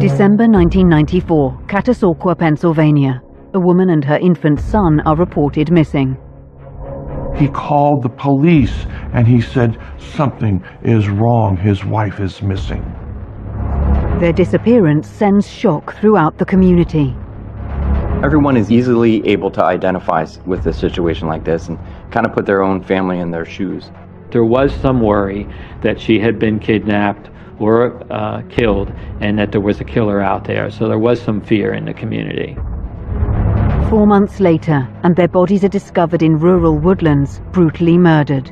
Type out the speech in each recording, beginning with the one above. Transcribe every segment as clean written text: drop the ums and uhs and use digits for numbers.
December 1994, Catasauqua, Pennsylvania. A woman and her infant son are reported missing. He called the police and he said, "Something is wrong. His wife is missing." Their disappearance sends shock throughout the community. Everyone is easily able to identify with a situation like this and kind of put their own family in their shoes. There was some worry that she had been kidnapped or killed and that there was a killer out there, so there was some fear in the community. 4 months later, and their bodies are discovered in rural woodlands, brutally murdered.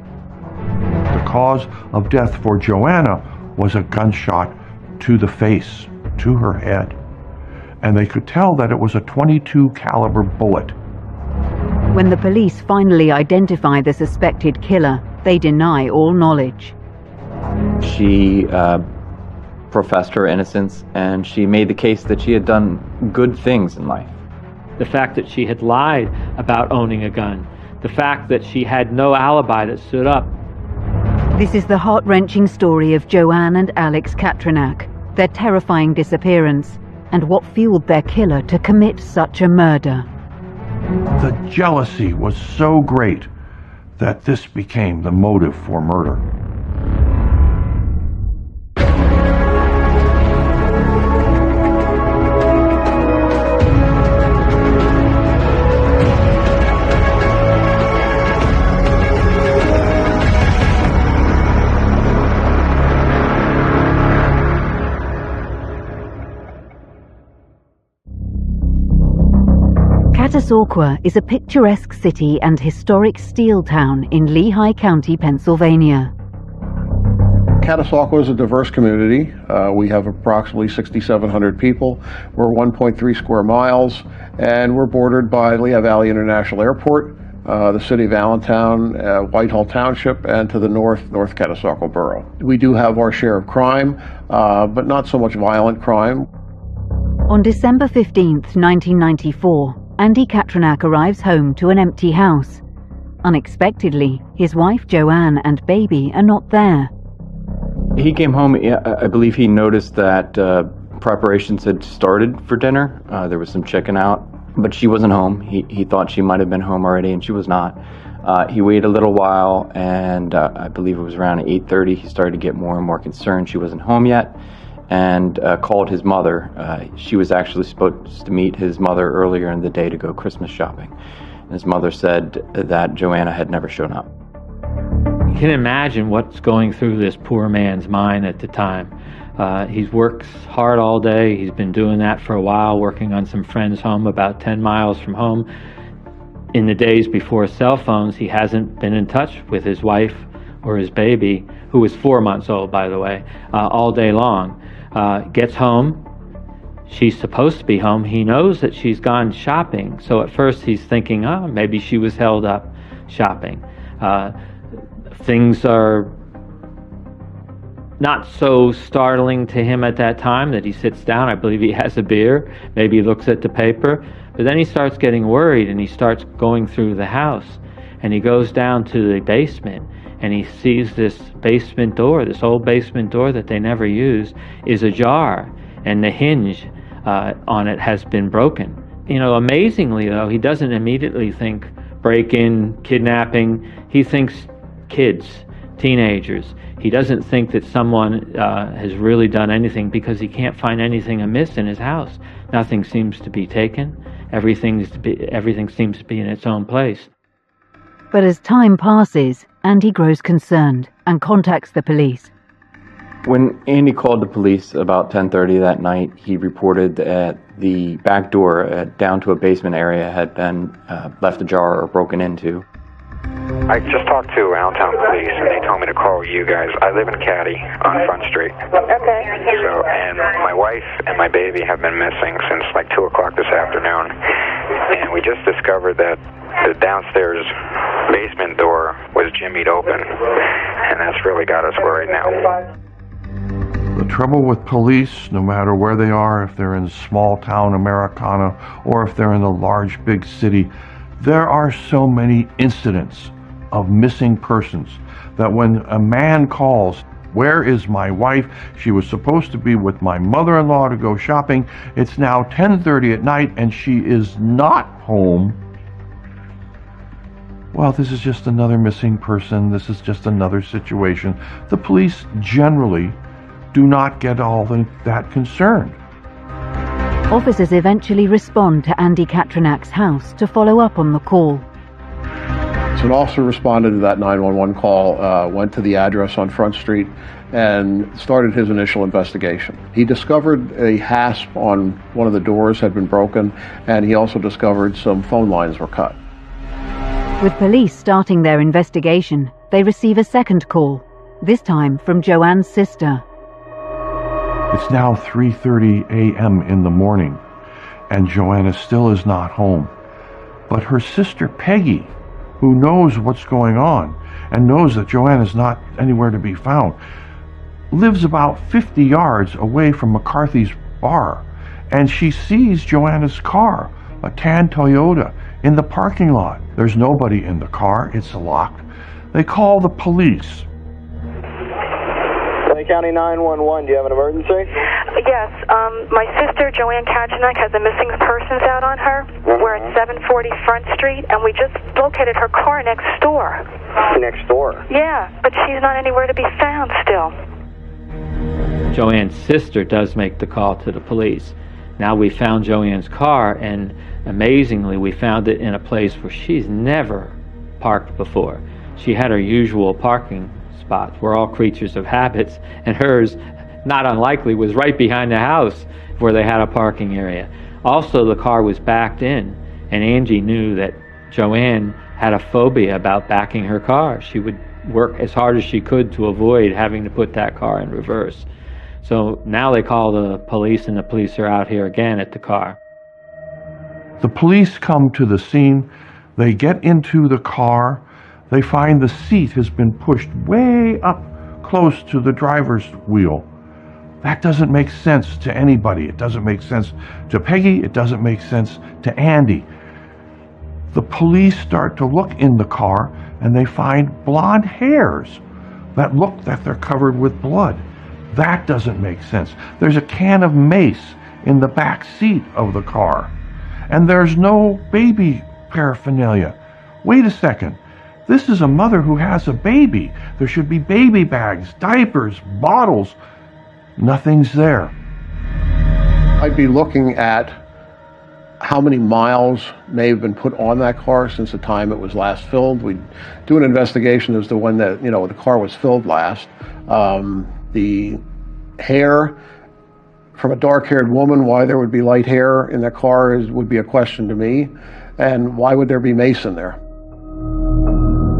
The cause of death for Joanna was a gunshot to the face, to her head. And they could tell that it was a .22 caliber bullet. When the police finally identify the suspected killer, they deny all knowledge. She professed her innocence, and she made the case that she had done good things in life. The fact that she had lied about owning a gun, the fact that she had no alibi that stood up. This is the heart-wrenching story of Joann and Alex Katrinak, their terrifying disappearance, and what fueled their killer to commit such a murder. The jealousy was so great that this became the motive for murder. Catasauqua is a picturesque city and historic steel town in Lehigh County, Pennsylvania. Catasauqua is a diverse community. We have approximately 6,700 people. We're 1.3 square miles, and we're bordered by Lehigh Valley International Airport, the city of Allentown, Whitehall Township, and to the north, North Catasauqua Borough. We do have our share of crime, but not so much violent crime. On December 15th, 1994, Andy Katrinak arrives home to an empty house. Unexpectedly, his wife Joann and baby are not there. He came home, I believe he noticed that preparations had started for dinner. There was some chicken out, but she wasn't home. He thought she might have been home already, and she was not. He waited a little while, and I believe it was around 8:30, he started to get more and more concerned she wasn't home yet, and called his mother. She was actually supposed to meet his mother earlier in the day to go Christmas shopping. And his mother said that Joanna had never shown up. You can imagine what's going through this poor man's mind at the time. He works hard all day. He's been doing that for a while, working on some friend's home about 10 miles from home. In the days before cell phones, he hasn't been in touch with his wife or his baby, who was 4 months old, by the way, all day long. Gets home. She's supposed to be home. He knows that she's gone shopping. So at first he's thinking, oh, maybe she was held up shopping. Things are not so startling to him at that time that he sits down. I believe he has a beer. Maybe he looks at the paper. But then he starts getting worried, and he starts going through the house. And he goes down to the basement, and he sees this basement door, this old basement door that they never use, is ajar, and the hinge on it has been broken. You know, amazingly though, he doesn't immediately think break-in, kidnapping. He thinks kids, teenagers. He doesn't think that someone has really done anything, because he can't find anything amiss in his house. Nothing seems to be taken. Everything seems to be in its own place. But as time passes, Andy grows concerned and contacts the police. When Andy called the police about 10:30 that night, he reported that the back door down to a basement area had been left ajar or broken into. I just talked to Allentown Police, and they told me to call you guys. I live in Caddy on Front Street. Okay. So, and my wife and my baby have been missing since like 2 o'clock this afternoon. And we just discovered that the downstairs basement door was jimmied open. And that's really got us worried now. The trouble with police, no matter where they are, if they're in small town Americana or if they're in a large big city, there are so many incidents of missing persons that when a man calls, Where is my wife? She was supposed to be with my mother-in-law to go shopping. It's now 10:30 at night and she is not home. Well, this is just another missing person. This is just another situation. The police generally do not get all that concerned. Officers eventually respond to Andy Katrinak's house to follow up on the call. So an officer responded to that 911 call, went to the address on Front Street, and started his initial investigation. He discovered a hasp on one of the doors had been broken, and he also discovered some phone lines were cut. With police starting their investigation, they receive a second call, this time from Joann's sister. It's now 3:30 a.m. in the morning, and Joanna still is not home. But her sister Peggy, who knows what's going on and knows that Joanna is not anywhere to be found, lives about 50 yards away from McCarthy's bar, and she sees Joanna's car, a tan Toyota, in the parking lot. There's nobody in the car. It's locked. They call the police. County 911, do you have an emergency? Yes, my sister Joann Katrinak has a missing persons out on her. We're at 740 Front Street, and we just located her car next door. Next door? Yeah, but she's not anywhere to be found still. Joann's sister does make the call to the police. Now we found Joann's car, and amazingly we found it in a place where she's never parked before. She had her usual parking spots. We're all creatures of habits, and hers, not unlikely, was right behind the house where they had a parking area. Also, the car was backed in, and Angie knew that Joann had a phobia about backing her car. She would work as hard as she could to avoid having to put that car in reverse. So now they call the police, and the police are out here again at the car. The police come to the scene. They get into the car. They find the seat has been pushed way up close to the driver's wheel. That doesn't make sense to anybody. It doesn't make sense to Peggy. It doesn't make sense to Andy. The police start to look in the car, and they find blonde hairs that look that they're covered with blood. That doesn't make sense. There's a can of mace in the back seat of the car, and there's no baby paraphernalia. Wait a second. This is a mother who has a baby. There should be baby bags, diapers, bottles. Nothing's there. I'd be looking at how many miles may have been put on that car since the time it was last filled. We'd do an investigation as to when the car was filled last. The hair from a dark-haired woman, why there would be light hair in that car would be a question to me. And why would there be mace in there?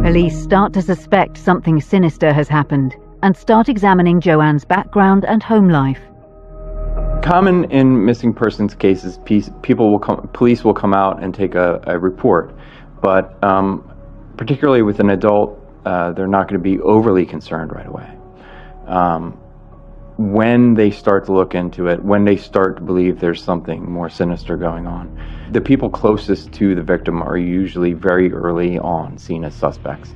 Police start to suspect something sinister has happened and start examining Joann's background and home life. Common in missing persons cases, police will come out and take a report, but particularly with an adult, they're not going to be overly concerned right away. When they start to look into it, when they start to believe there's something more sinister going on, the people closest to the victim are usually very early on seen as suspects.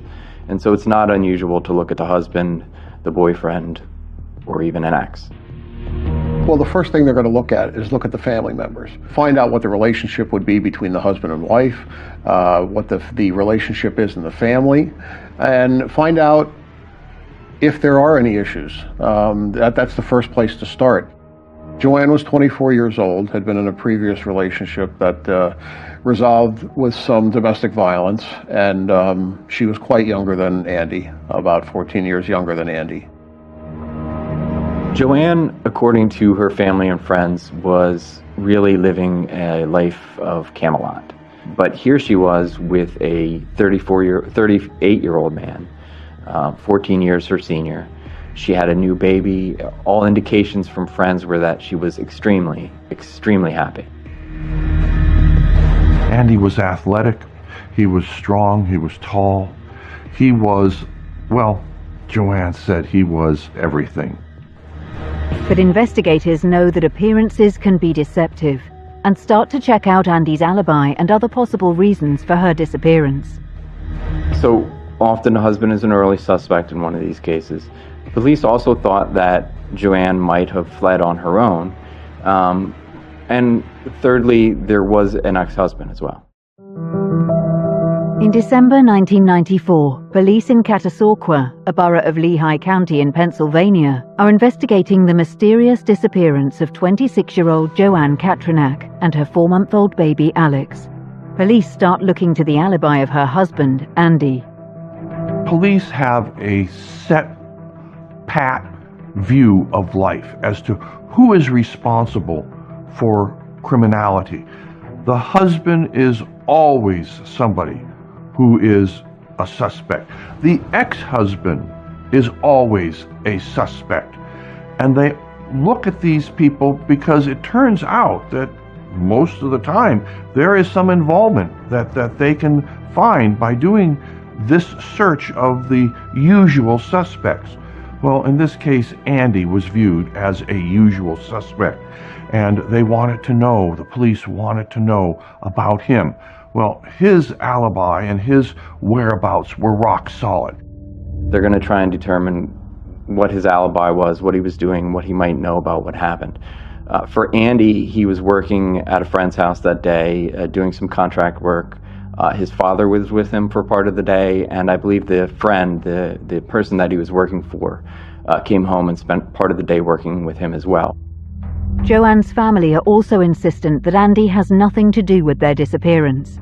And so it's not unusual to look at the husband, the boyfriend, or even an ex. Well, the first thing they're going to look at is look at the family members. Find out what the relationship would be between the husband and wife, what the relationship is in the family, and find out if there are any issues. That's the first place to start. Joann was 24 years old, had been in a previous relationship that resolved with some domestic violence, and she was quite younger than Andy, about 14 years younger than Andy. Joann, according to her family and friends, was really living a life of Camelot. But here she was with a 38-year-old man, 14 years her senior. She had a new baby. All indications from friends were that she was extremely, extremely happy. Andy was athletic. He was strong. He was tall. He was, well, Joann said he was everything. But investigators know that appearances can be deceptive and start to check out Andy's alibi and other possible reasons for her disappearance. So often the husband is an early suspect in one of these cases, Police also thought that Joann might have fled on her own. And thirdly, there was an ex-husband as well. In December 1994, police in Catasauqua, a borough of Lehigh County in Pennsylvania, are investigating the mysterious disappearance of 26-year-old Joann Katrinak and her 4-month-old baby Alex. Police start looking to the alibi of her husband, Andy. Police have a set, pat view of life as to who is responsible for criminality. The husband is always somebody who is a suspect. The ex-husband is always a suspect. And they look at these people because it turns out that most of the time there is some involvement that they can find by doing this search of the usual suspects. Well, in this case, Andy was viewed as a usual suspect, and they wanted to know, the police wanted to know about him. Well, his alibi and his whereabouts were rock solid. They're going to try and determine what his alibi was, what he was doing, what he might know about what happened. For Andy, he was working at a friend's house that day, doing some contract work. His father was with him for part of the day, and I believe the friend, the person that he was working for, came home and spent part of the day working with him as well. Joann's family are also insistent that Andy has nothing to do with their disappearance.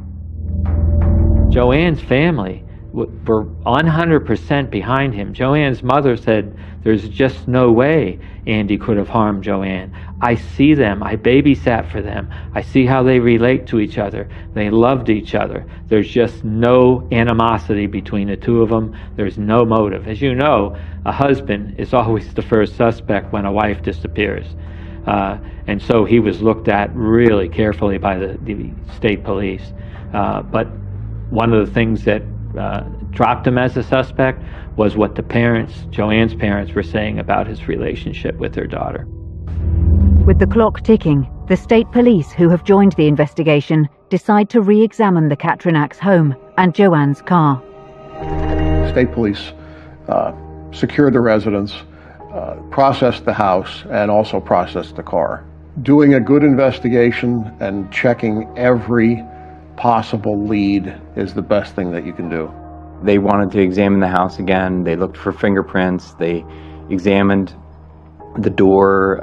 Joann's family were 100% behind him. Joann's mother said, "There's just no way Andy could have harmed Joann. I see them. I babysat for them. I see how they relate to each other. They loved each other. There's just no animosity between the two of them. There's no motive." As you know, a husband is always the first suspect when a wife disappears. And so he was looked at really carefully by the state police. But one of the things that dropped him as a suspect was what the parents, Joann's parents, were saying about his relationship with their daughter. With the clock ticking, the state police, who have joined the investigation, decide to re-examine the Katrinak's home and Joann's car. State police secured the residence, processed the house, and also processed the car. Doing a good investigation and checking every possible lead is the best thing that you can do. They wanted to examine the house again. They looked for fingerprints. They examined the door.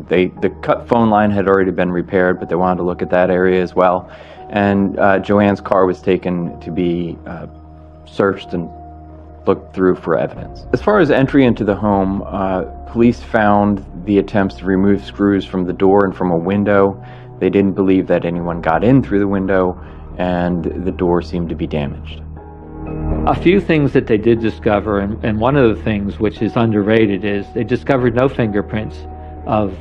The cut phone line had already been repaired, but they wanted to look at that area as well. And Joann's car was taken to be searched and looked through for evidence. As far as entry into the home, police found the attempts to remove screws from the door and from a window. They didn't believe that anyone got in through the window, and the door seemed to be damaged. A few things that they did discover, and one of the things which is underrated, is they discovered no fingerprints of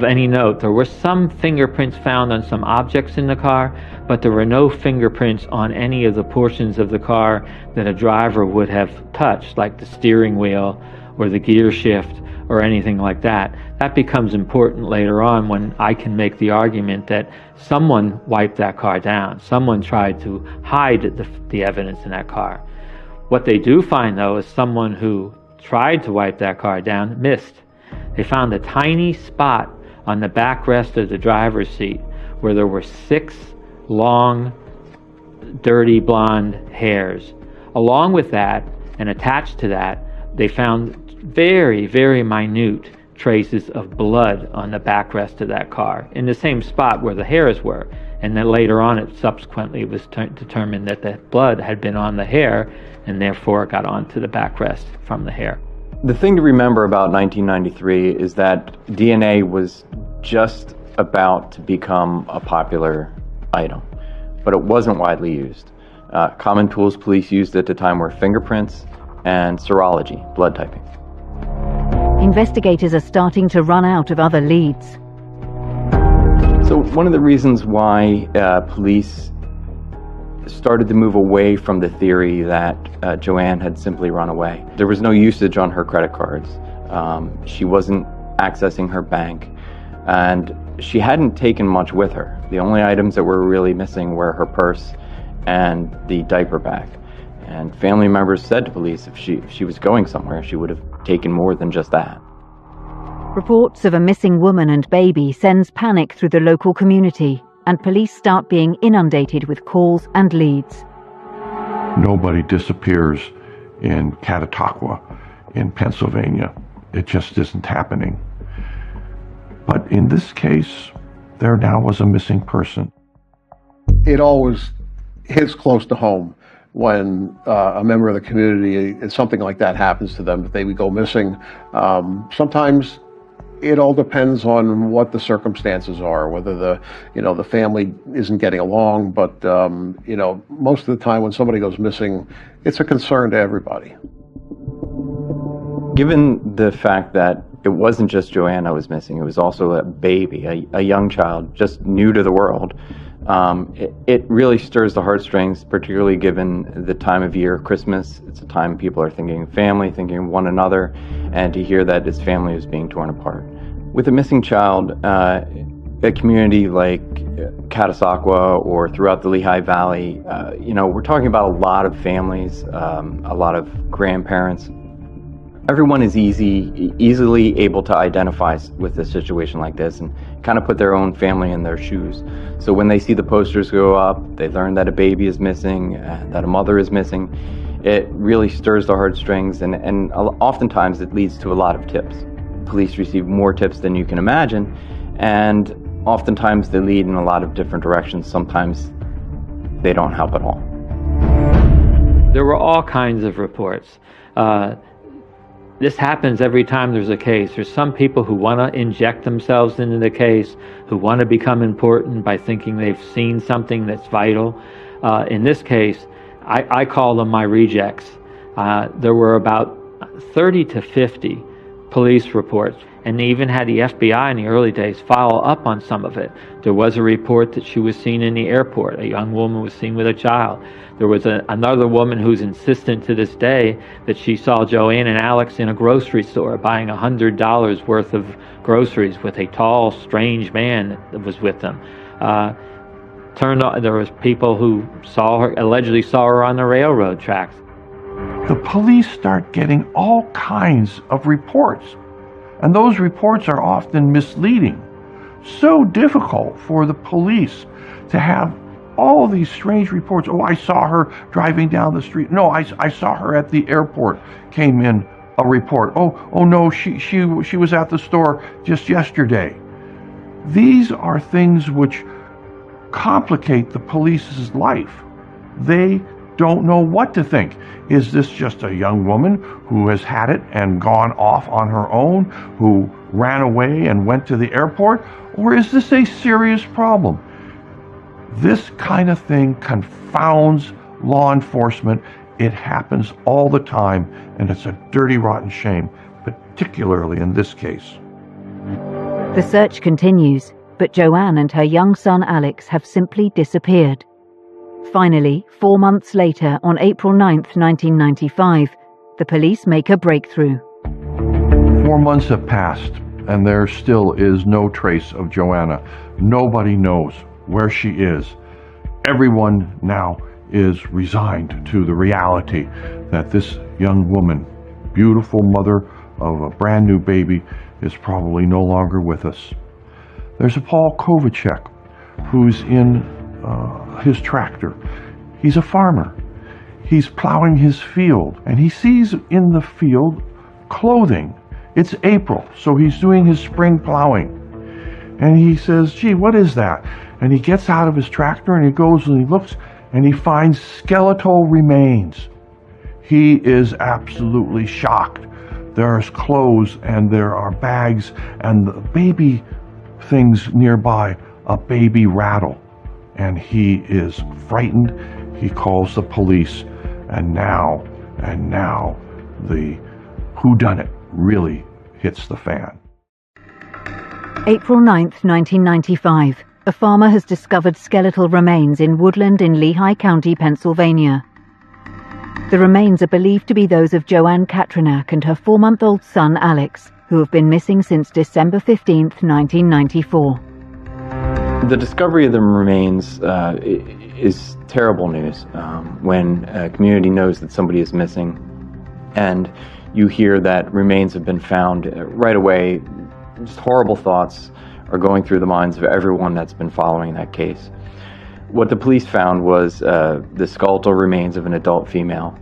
any note. There were some fingerprints found on some objects in the car, but there were no fingerprints on any of the portions of the car that a driver would have touched, like the steering wheel or the gear shift or anything like that. That becomes important later on when I can make the argument that someone wiped that car down. Someone tried to hide the evidence in that car. What they do find, though, is someone who tried to wipe that car down missed. They found a tiny spot on the backrest of the driver's seat where there were 6 long, dirty blonde hairs. Along with that, and attached to that, they found very, very minute traces of blood on the backrest of that car in the same spot where the hairs were. And then later on, it subsequently was determined that the blood had been on the hair and therefore got onto the backrest from the hair. The thing to remember about 1993 is that DNA was just about to become a popular item, but it wasn't widely used. Common tools police used at the time were fingerprints and serology, blood typing. Investigators are starting to run out of other leads. So one of the reasons why police started to move away from the theory that Joann had simply run away. There was no usage on her credit cards. She wasn't accessing her bank, and she hadn't taken much with her. The only items that were really missing were her purse and the diaper bag. And family members said to police if she was going somewhere, she would have taken more than just that. Reports of a missing woman and baby sends panic through the local community, and police start being inundated with calls and leads. Nobody disappears in Chautauqua, in Pennsylvania. It just isn't happening. But in this case, there now was a missing person. It always hits close to home when a member of the community, something like that happens to them, that they would go missing. Sometimes it all depends on what the circumstances are, whether the family isn't getting along, but most of the time when somebody goes missing, it's a concern to everybody. Given the fact that it wasn't just Joann that was missing, it was also a baby, a young child, just new to the world, it really stirs the heartstrings, particularly given the time of year, Christmas. It's a time people are thinking of family, thinking of one another, and to hear that his family is being torn apart. With a missing child, a community like Catasauqua or throughout the Lehigh Valley, we're talking about a lot of families, a lot of grandparents. Everyone is easily able to identify with a situation like this and kind of put their own family in their shoes. So when they see the posters go up, they learn that a baby is missing, that a mother is missing, it really stirs the heartstrings, and oftentimes it leads to a lot of tips. Police receive more tips than you can imagine, and oftentimes they lead in a lot of different directions. Sometimes they don't help at all. There were all kinds of reports. This happens every time there's a case. There's some people who want to inject themselves into the case, who want to become important by thinking they've seen something that's vital. In this case, I call them my rejects. There were about 30 to 50 police reports, and they even had the FBI in the early days follow up on some of it. There was a report that she was seen in the airport. A young woman was seen with a child. There was another woman who's insistent to this day that she saw Joann and Alex in a grocery store buying $100 worth of groceries with a tall, strange man that was with them. There was people who allegedly saw her on the railroad tracks. The police start getting all kinds of reports, and those reports are often misleading. So difficult for the police to have all these strange reports. Oh, I saw her driving down the street. No, I saw her at the airport, came in a report. Oh no, she was at the store just yesterday. These are things which complicate the police's life. They don't know what to think. Is this just a young woman who has had it and gone off on her own, who ran away and went to the airport? Or is this a serious problem? This kind of thing confounds law enforcement. It happens all the time, and it's a dirty, rotten shame, particularly in this case. The search continues, but Joann and her young son Alex have simply disappeared. Finally, 4 months later, on April 9th, 1995, the police make a breakthrough. 4 months have passed, and there still is no trace of Joanna. Nobody knows where she is. Everyone now is resigned to the reality that this young woman, beautiful mother of a brand new baby, is probably no longer with us. There's a Paul Kovacek who's in his tractor. He's a farmer. He's plowing his field, and he sees in the field clothing. It's April, so he's doing his spring plowing. And he says, gee, what is that? And he gets out of his tractor and he goes and he looks and he finds skeletal remains. He is absolutely shocked. There's clothes and there are bags and the baby things nearby, a baby rattle. And he is frightened. He calls the police, and now the whodunit really hits the fan. April 9th, 1995. A farmer has discovered skeletal remains in woodland in Lehigh County, Pennsylvania. The remains are believed to be those of Joann Katrinak and her 4-month-old son Alex, who have been missing since December 15th, 1994. The discovery of the remains is terrible news when a community knows that somebody is missing. And you hear that remains have been found right away. Just horrible thoughts are going through the minds of everyone that's been following that case. What the police found was the skeletal remains of an adult female,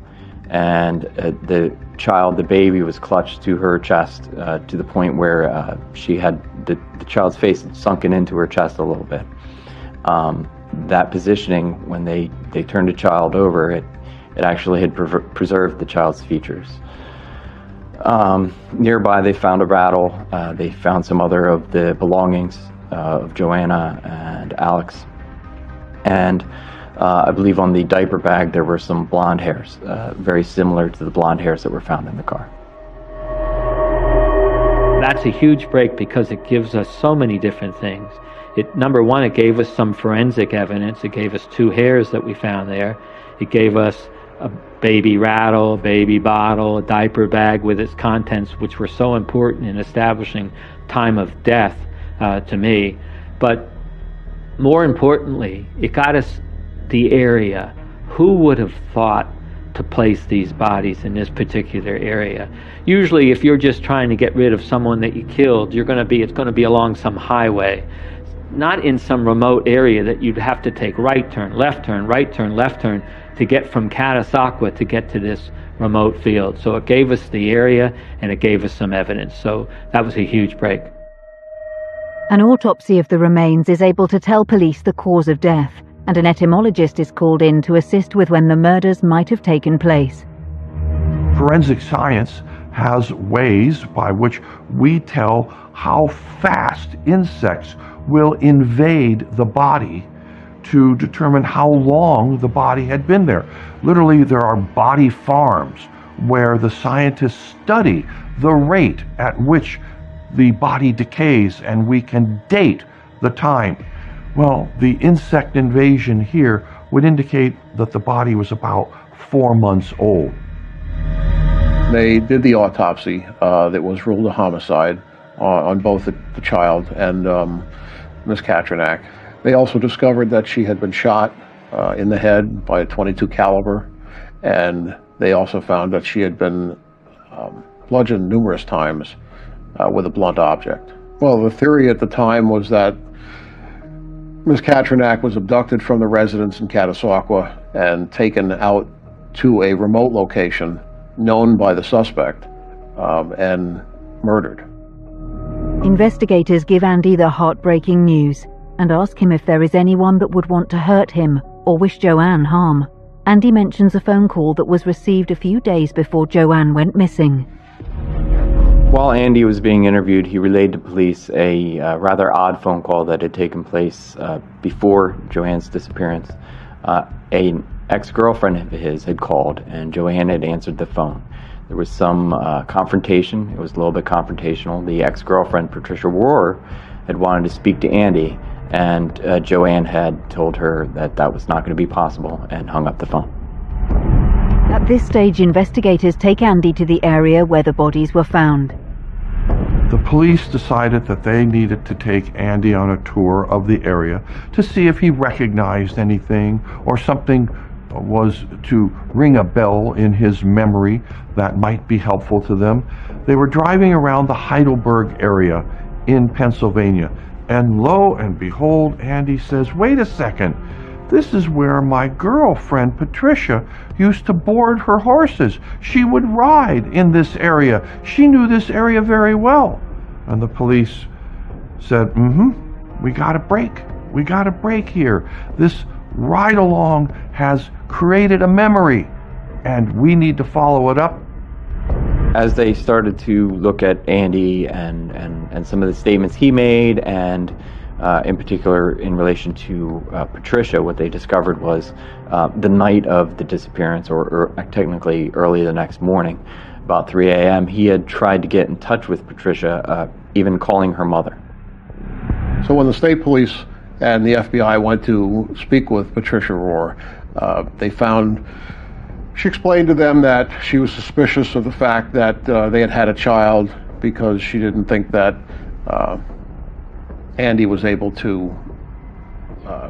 and the child, the baby, was clutched to her chest to the point where she had the child's face had sunken into her chest a little bit. That positioning, when they turned the child over, it actually had preserved the child's features. Nearby, they found a rattle. They found some other of the belongings of Joanna and Alex. And I believe on the diaper bag there were some blonde hairs, very similar to the blonde hairs that were found in the car. That's a huge break because it gives us so many different things. Number one, it gave us some forensic evidence. It gave us 2 hairs that we found there. It gave us a baby rattle, a baby bottle, a diaper bag with its contents, which were so important in establishing time of death to me. But more importantly, it got us the area. Who would have thought to place these bodies in this particular area? Usually, if you're just trying to get rid of someone that you killed, it's going to be along some highway, not in some remote area that you'd have to take right turn, left turn, right turn, left turn to get from Catasauqua to get to this remote field. So it gave us the area and it gave us some evidence. So that was a huge break. An autopsy of the remains is able to tell police the cause of death, and an etymologist is called in to assist with when the murders might have taken place. Forensic science has ways by which we tell how fast insects will invade the body to determine how long the body had been there. Literally, there are body farms where the scientists study the rate at which the body decays, and we can date the time. Well, the insect invasion here would indicate that the body was about 4 months old. They did the autopsy that was ruled a homicide on both the child and Ms. Katrinak. They also discovered that she had been shot in the head by a .22 caliber, and they also found that she had been bludgeoned numerous times with a blunt object. Well, the theory at the time was that Ms. Katrinak was abducted from the residence in Catasauqua and taken out to a remote location known by the suspect and murdered. Investigators give Andy the heartbreaking news and ask him if there is anyone that would want to hurt him or wish Joann harm. Andy mentions a phone call that was received a few days before Joann went missing. While Andy was being interviewed, he relayed to police a rather odd phone call that had taken place before Joann's disappearance. An ex-girlfriend of his had called, and Joann had answered the phone. There was some confrontation. It was a little bit confrontational. The ex-girlfriend, Patricia Rorrer, had wanted to speak to Andy, and Joann had told her that that was not going to be possible and hung up the phone. At this stage, investigators take Andy to the area where the bodies were found. The police decided that they needed to take Andy on a tour of the area to see if he recognized anything or something was to ring a bell in his memory that might be helpful to them. They were driving around the Heidelberg area in Pennsylvania, and lo and behold, Andy says, "Wait a second, this is where my girlfriend Patricia used to board her horses. She would ride in this area. She knew this area very well." And the police said, we got a break. We got a break here. This ride along has created a memory, and we need to follow it up. As they started to look at Andy and some of the statements he made, and in particular in relation to Patricia, what they discovered was the night of the disappearance, or technically early the next morning, about 3 a.m., he had tried to get in touch with Patricia, even calling her mother. So when the state police and the FBI went to speak with Patricia Rorrer, they found, she explained to them that she was suspicious of the fact that they had had a child because she didn't think that Andy was able to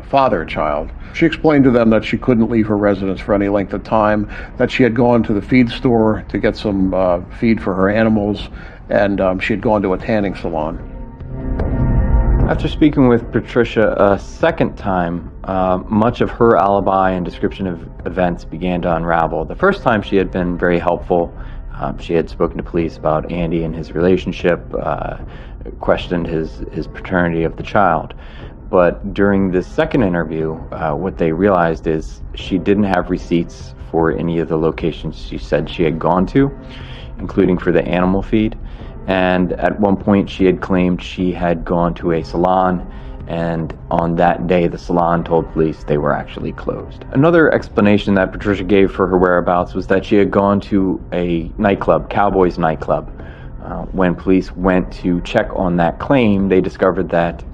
father-child. She explained to them that she couldn't leave her residence for any length of time, that she had gone to the feed store to get some feed for her animals, and she had gone to a tanning salon. After speaking with Patricia a second time, much of her alibi and description of events began to unravel. The first time she had been very helpful. She had spoken to police about Andy and his relationship, questioned his paternity of the child. But during this second interview, what they realized is she didn't have receipts for any of the locations she said she had gone to, including for the animal feed. And at one point she had claimed she had gone to a salon, and on that day the salon told police they were actually closed. Another explanation that Patricia gave for her whereabouts was that she had gone to a nightclub, Cowboys nightclub. When police went to check on that claim, they discovered that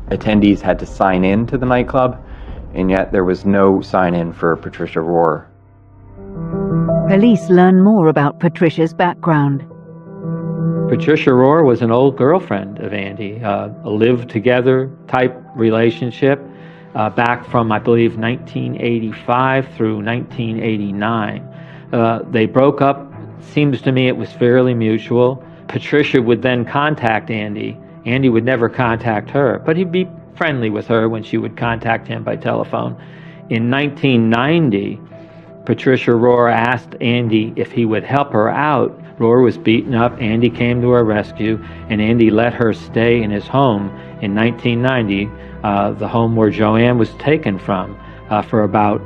attendees had to sign in to the nightclub, and yet there was no sign-in for Patricia Rorrer. Police learn more about Patricia's background. Patricia Rorrer was an old girlfriend of Andy, a live-together type relationship back from, I believe, 1985 through 1989. They broke up. Seems to me it was fairly mutual. Patricia would then contact Andy. Andy would never contact her, but he'd be friendly with her when she would contact him by telephone. In 1990, Patricia Rorrer asked Andy if he would help her out. Rorrer was beaten up. Andy came to her rescue, and Andy let her stay in his home in 1990, the home where Joann was taken from, for about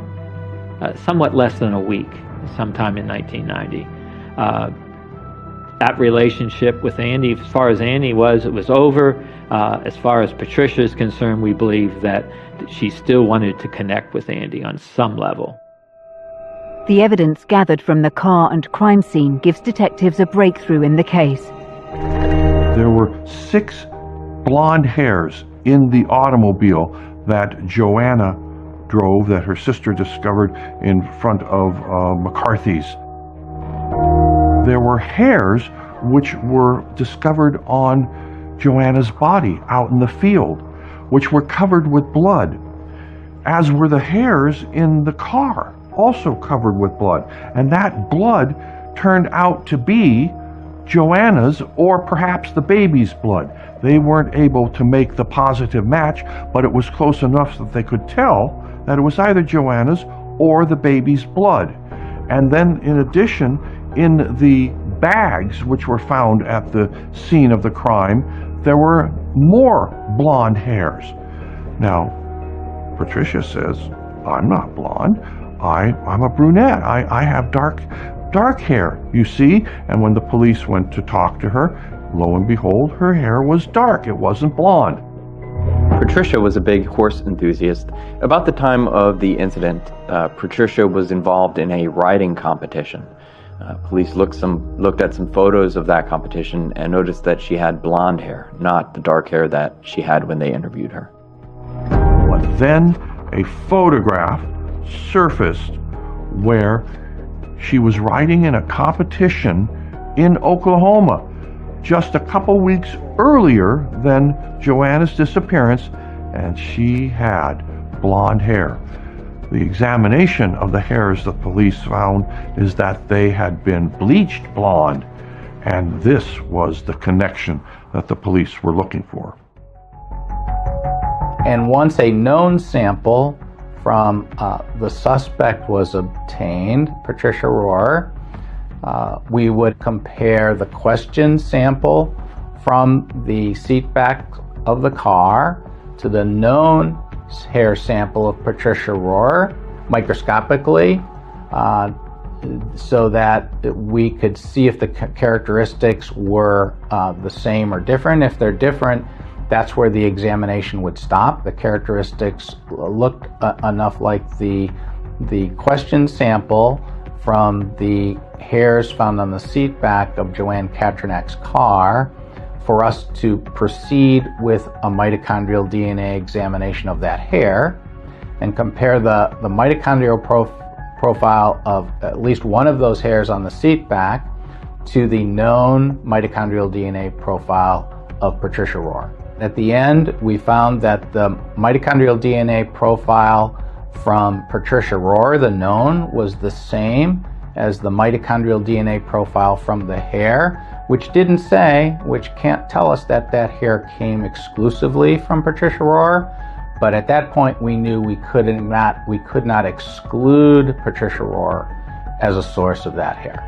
somewhat less than a week, sometime in 1990. That relationship with Andy, as far as Andy was, it was over. As far as Patricia is concerned, we believe that she still wanted to connect with Andy on some level. The evidence gathered from the car and crime scene gives detectives a breakthrough in the case. There were 6 blonde hairs in the automobile that Joanna drove, that her sister discovered in front of McCarthy's. There were hairs which were discovered on Joanna's body out in the field, which were covered with blood, as were the hairs in the car, also covered with blood. And that blood turned out to be Joanna's, or perhaps the baby's blood. They weren't able to make the positive match, but it was close enough that they could tell that it was either Joanna's or the baby's blood. And then in addition, in the bags which were found at the scene of the crime, there were more blonde hairs. Now, Patricia says, I'm not blonde. I'm a brunette. I have dark hair, you see. And when the police went to talk to her, lo and behold, her hair was dark. It wasn't blonde. Patricia was a big horse enthusiast. About the time of the incident, Patricia was involved in a riding competition. Police looked at some photos of that competition and noticed that she had blonde hair, not the dark hair that she had when they interviewed her. But then a photograph surfaced where she was riding in a competition in Oklahoma just a couple weeks earlier than Joanna's disappearance, and she had blonde hair. The examination of the hairs the police found is that they had been bleached blonde, and this was the connection that the police were looking for. And once a known sample from the suspect was obtained, Patricia Rorrer, we would compare the question sample from the seat back of the car to the known hair sample of Patricia Rorrer microscopically, so that we could see if the characteristics were the same or different. If they're different, that's where the examination would stop. The characteristics looked enough like the question sample from the hairs found on the seat back of Joann Katrinak's car for us to proceed with a mitochondrial DNA examination of that hair and compare the mitochondrial profile of at least one of those hairs on the seat back to the known mitochondrial DNA profile of Patricia Rorrer. At the end, we found that the mitochondrial DNA profile from Patricia Rorrer, the known, was the same as the mitochondrial DNA profile from the hair, which can't tell us that that hair came exclusively from Patricia Rorrer. But at that point, we knew we could not exclude Patricia Rorrer as a source of that hair.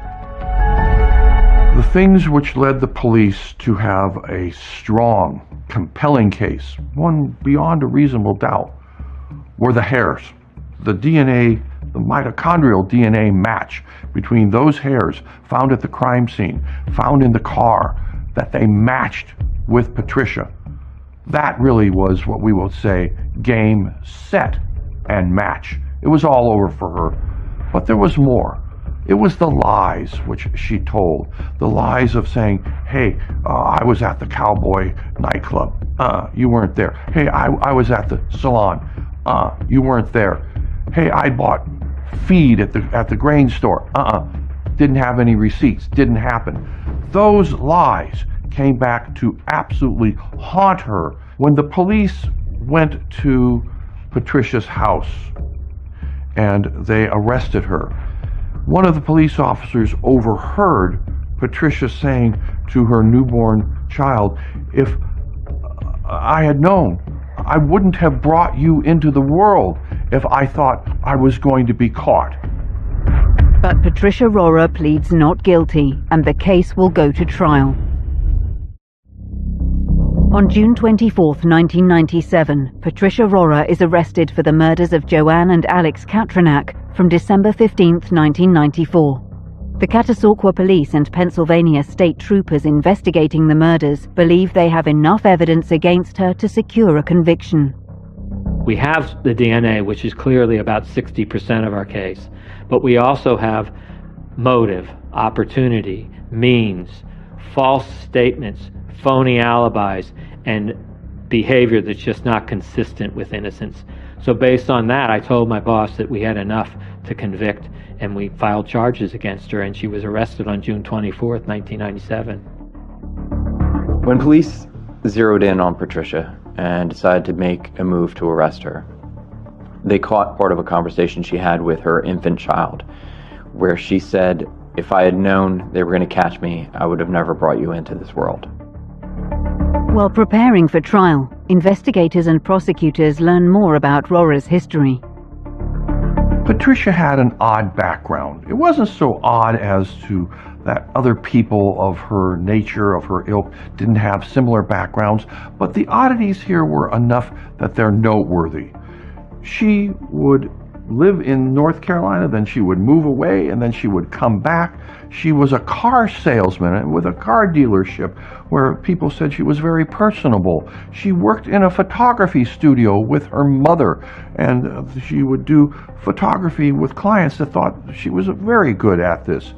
The things which led the police to have a strong, compelling case, one beyond a reasonable doubt, were the hairs. The DNA, the mitochondrial DNA match between those hairs found at the crime scene, found in the car, that they matched with Patricia. That really was what we will say game, set, and match. It was all over for her. But there was more. It was the lies which she told. The lies of saying, hey, I was at the Cowboy nightclub. You weren't there. Hey, I was at the salon. You weren't there. Hey, I bought feed at the grain store. Didn't have any receipts. Didn't happen. Those lies came back to absolutely haunt her. When the police went to Patricia's house and they arrested her, one of the police officers overheard Patricia saying to her newborn child, if I had known, I wouldn't have brought you into the world if I thought I was going to be caught. But Patricia Rorrer pleads not guilty, and the case will go to trial. On June 24, 1997, Patricia Rorrer is arrested for the murders of Joann and Alex Katrinak from December 15, 1994. The Catasauqua Police and Pennsylvania state troopers investigating the murders believe they have enough evidence against her to secure a conviction. We have the DNA, which is clearly about 60% of our case, but we also have motive, opportunity, means, false statements, phony alibis, and behavior that's just not consistent with innocence. So based on that, I told my boss that we had enough to convict, and we filed charges against her, and she was arrested on June 24th, 1997. When police zeroed in on Patricia and decided to make a move to arrest her, they caught part of a conversation she had with her infant child, where she said, if I had known they were going to catch me, I would have never brought you into this world. While preparing for trial, investigators and prosecutors learn more about Rorrer's history. Patricia had an odd background. It wasn't so odd as to that other people of her nature, of her ilk, didn't have similar backgrounds, but the oddities here were enough that they're noteworthy. She would live in North Carolina, then she would move away, and then she would come back. She was a car salesman with a car dealership where people said she was very personable. She worked in a photography studio with her mother, and she would do photography with clients that thought she was very good at this.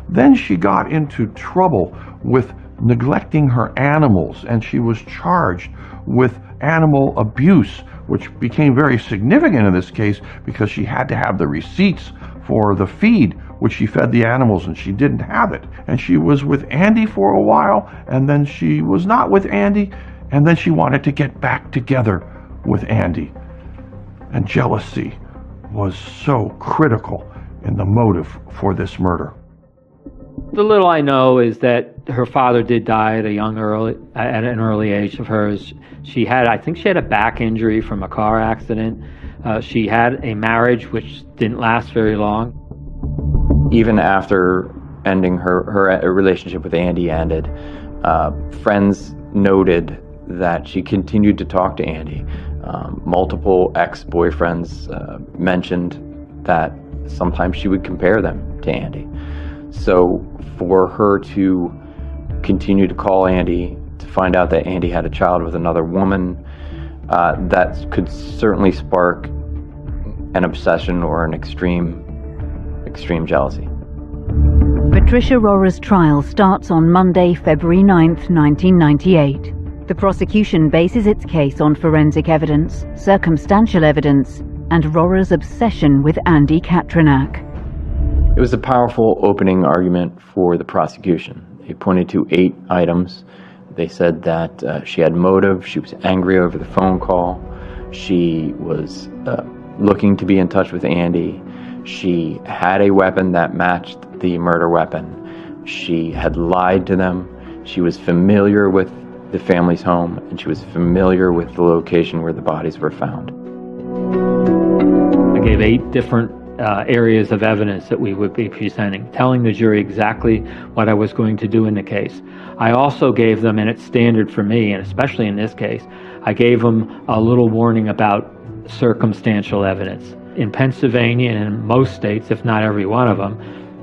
Then she got into trouble with neglecting her animals, and she was charged with animal abuse, which became very significant in this case because she had to have the receipts for the feed which she fed the animals, and she didn't have it. And she was with Andy for a while, and then she was not with Andy, and then she wanted to get back together with Andy. And jealousy was so critical in the motive for this murder. The little I know is that her father did die at an early age of hers. I think she had a back injury from a car accident. She had a marriage which didn't last very long. Even after ending her relationship with Andy ended, friends noted that she continued to talk to Andy. Multiple ex-boyfriends mentioned that sometimes she would compare them to Andy. So for her to continue to call Andy, to find out that Andy had a child with another woman, that could certainly spark an obsession or an extreme jealousy. Patricia Rorrer's trial starts on Monday, February 9th, 1998. The prosecution bases its case on forensic evidence, circumstantial evidence, and Rorrer's obsession with Andy Katrinak. It was a powerful opening argument for the prosecution. They pointed to 8 items They said that she had motive, she was angry over the phone call, she was looking to be in touch with Andy, she had a weapon that matched the murder weapon, she had lied to them, she was familiar with the family's home, and she was familiar with the location where the bodies were found. I gave 8 different areas of evidence that we would be presenting, telling the jury exactly what I was going to do in the case. I also gave them, and it's standard for me, and especially in this case, I gave them a little warning about circumstantial evidence. In Pennsylvania and in most states, if not every one of them,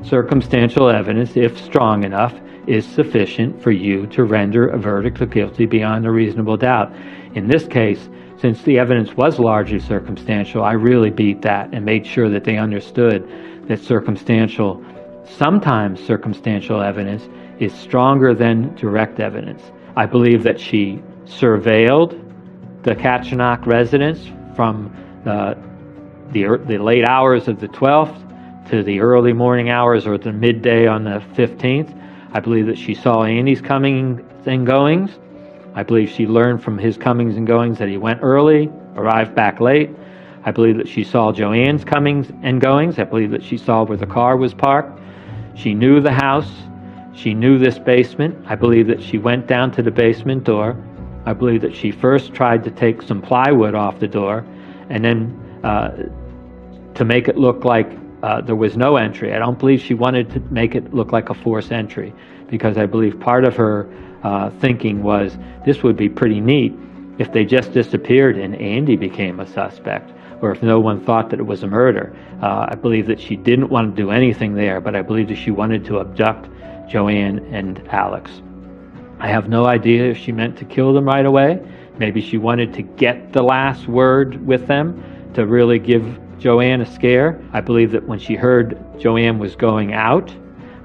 circumstantial evidence, if strong enough, is sufficient for you to render a verdict of guilty beyond a reasonable doubt. In this case, since the evidence was largely circumstantial, I really beat that and made sure that they understood that sometimes circumstantial evidence is stronger than direct evidence. I believe that she surveilled the Katrinak residence from the late hours of the 12th to the early morning hours or the midday on the 15th. I believe that she saw Andy's comings and goings. I believe she learned from his comings and goings that he went early, arrived back late. I believe that she saw Joann's comings and goings. I believe that she saw where the car was parked. She knew the house. She knew this basement. I believe that she went down to the basement door. I believe that she first tried to take some plywood off the door, and then to make it look like there was no entry. I don't believe she wanted to make it look like a forced entry, because I believe part of her thinking was this would be pretty neat if they just disappeared and Andy became a suspect, or if no one thought that it was a murder. I believe that she didn't want to do anything there, but I believe that she wanted to abduct Joann and Alex. I have no idea if she meant to kill them right away. Maybe she wanted to get the last word with them to really give Joann a scare. I believe that when she heard Joann was going out,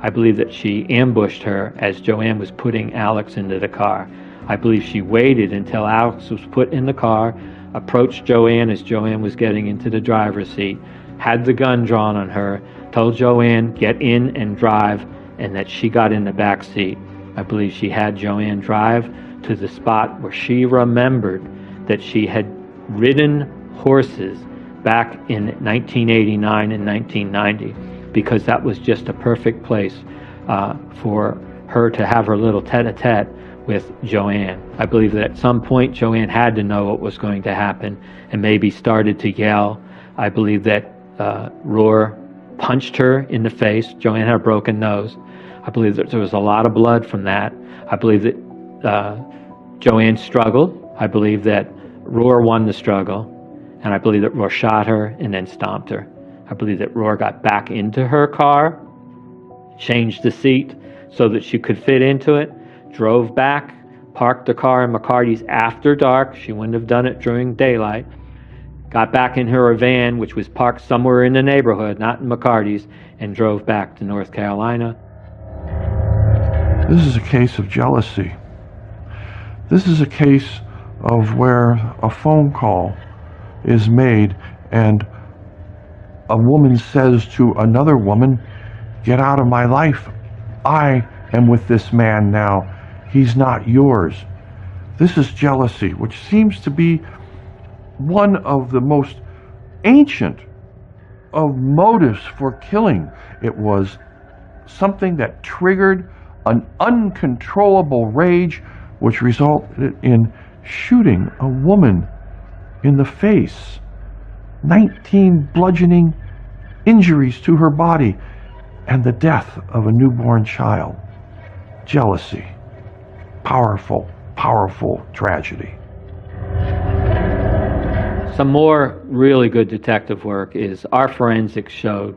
I believe that she ambushed her as Joann was putting Alex into the car. I believe she waited until Alex was put in the car, approached Joann as Joann was getting into the driver's seat, had the gun drawn on her, told Joann, get in and drive, and that she got in the back seat. I believe she had Joann drive to the spot where she remembered that she had ridden horses back in 1989 and 1990, because that was just a perfect place for her to have her little tete-a-tete with Joann. I believe that at some point Joann had to know what was going to happen and maybe started to yell. I believe that Rorrer punched her in the face. Joann had a broken nose. I believe that there was a lot of blood from that. I believe that Joann struggled. I believe that Rorrer won the struggle. And I believe that Rorrer shot her and then stomped her. I believe that Rorrer got back into her car, changed the seat so that she could fit into it, drove back, parked the car in McCarty's after dark. She wouldn't have done it during daylight. Got back in her van, which was parked somewhere in the neighborhood, not in McCarty's, and drove back to North Carolina. This is a case of jealousy. This is a case of where a phone call is made and a woman says to another woman, get out of my life. I am with this man now. He's not yours. This is jealousy, which seems to be one of the most ancient of motives for killing. It was something that triggered an uncontrollable rage, which resulted in shooting a woman in the face, 19 bludgeoning injuries to her body, and the death of a newborn child. Jealousy. Powerful, powerful tragedy. Some more really good detective work is our forensics showed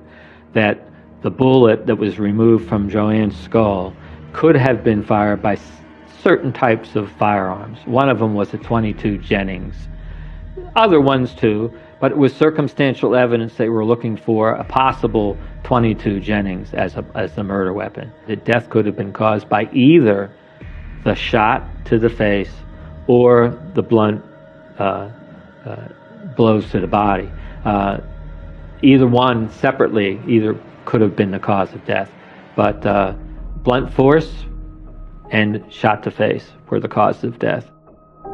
that the bullet that was removed from Joann's skull could have been fired by certain types of firearms. One of them was a .22 Jennings. Other ones too, but it was circumstantial evidence they were looking for a possible .22 Jennings as the murder weapon. The death could have been caused by either the shot to the face or the blunt blows to the body. Either one separately either could have been the cause of death, but blunt force and shot to face were the cause of death.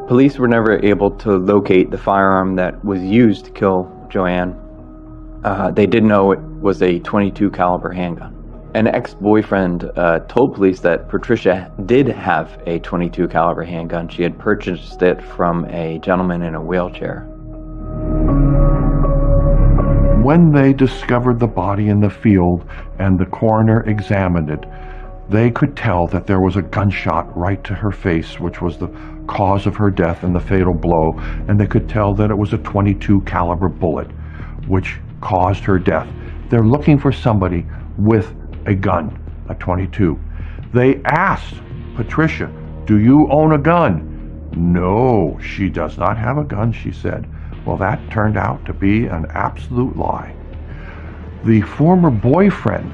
Police were never able to locate the firearm that was used to kill Joann. They did know it was a .22 caliber handgun. An ex-boyfriend told police that Patricia did have a .22 caliber handgun. She had purchased it from a gentleman in a wheelchair. When they discovered the body in the field and the coroner examined it, they could tell that there was a gunshot right to her face, which was the cause of her death and the fatal blow, and they could tell that it was a .22 caliber bullet, which caused her death. They're looking for somebody with a gun, a .22. They asked Patricia, "Do you own a gun?" "No, she does not have a gun," she said. Well, that turned out to be an absolute lie. The former boyfriend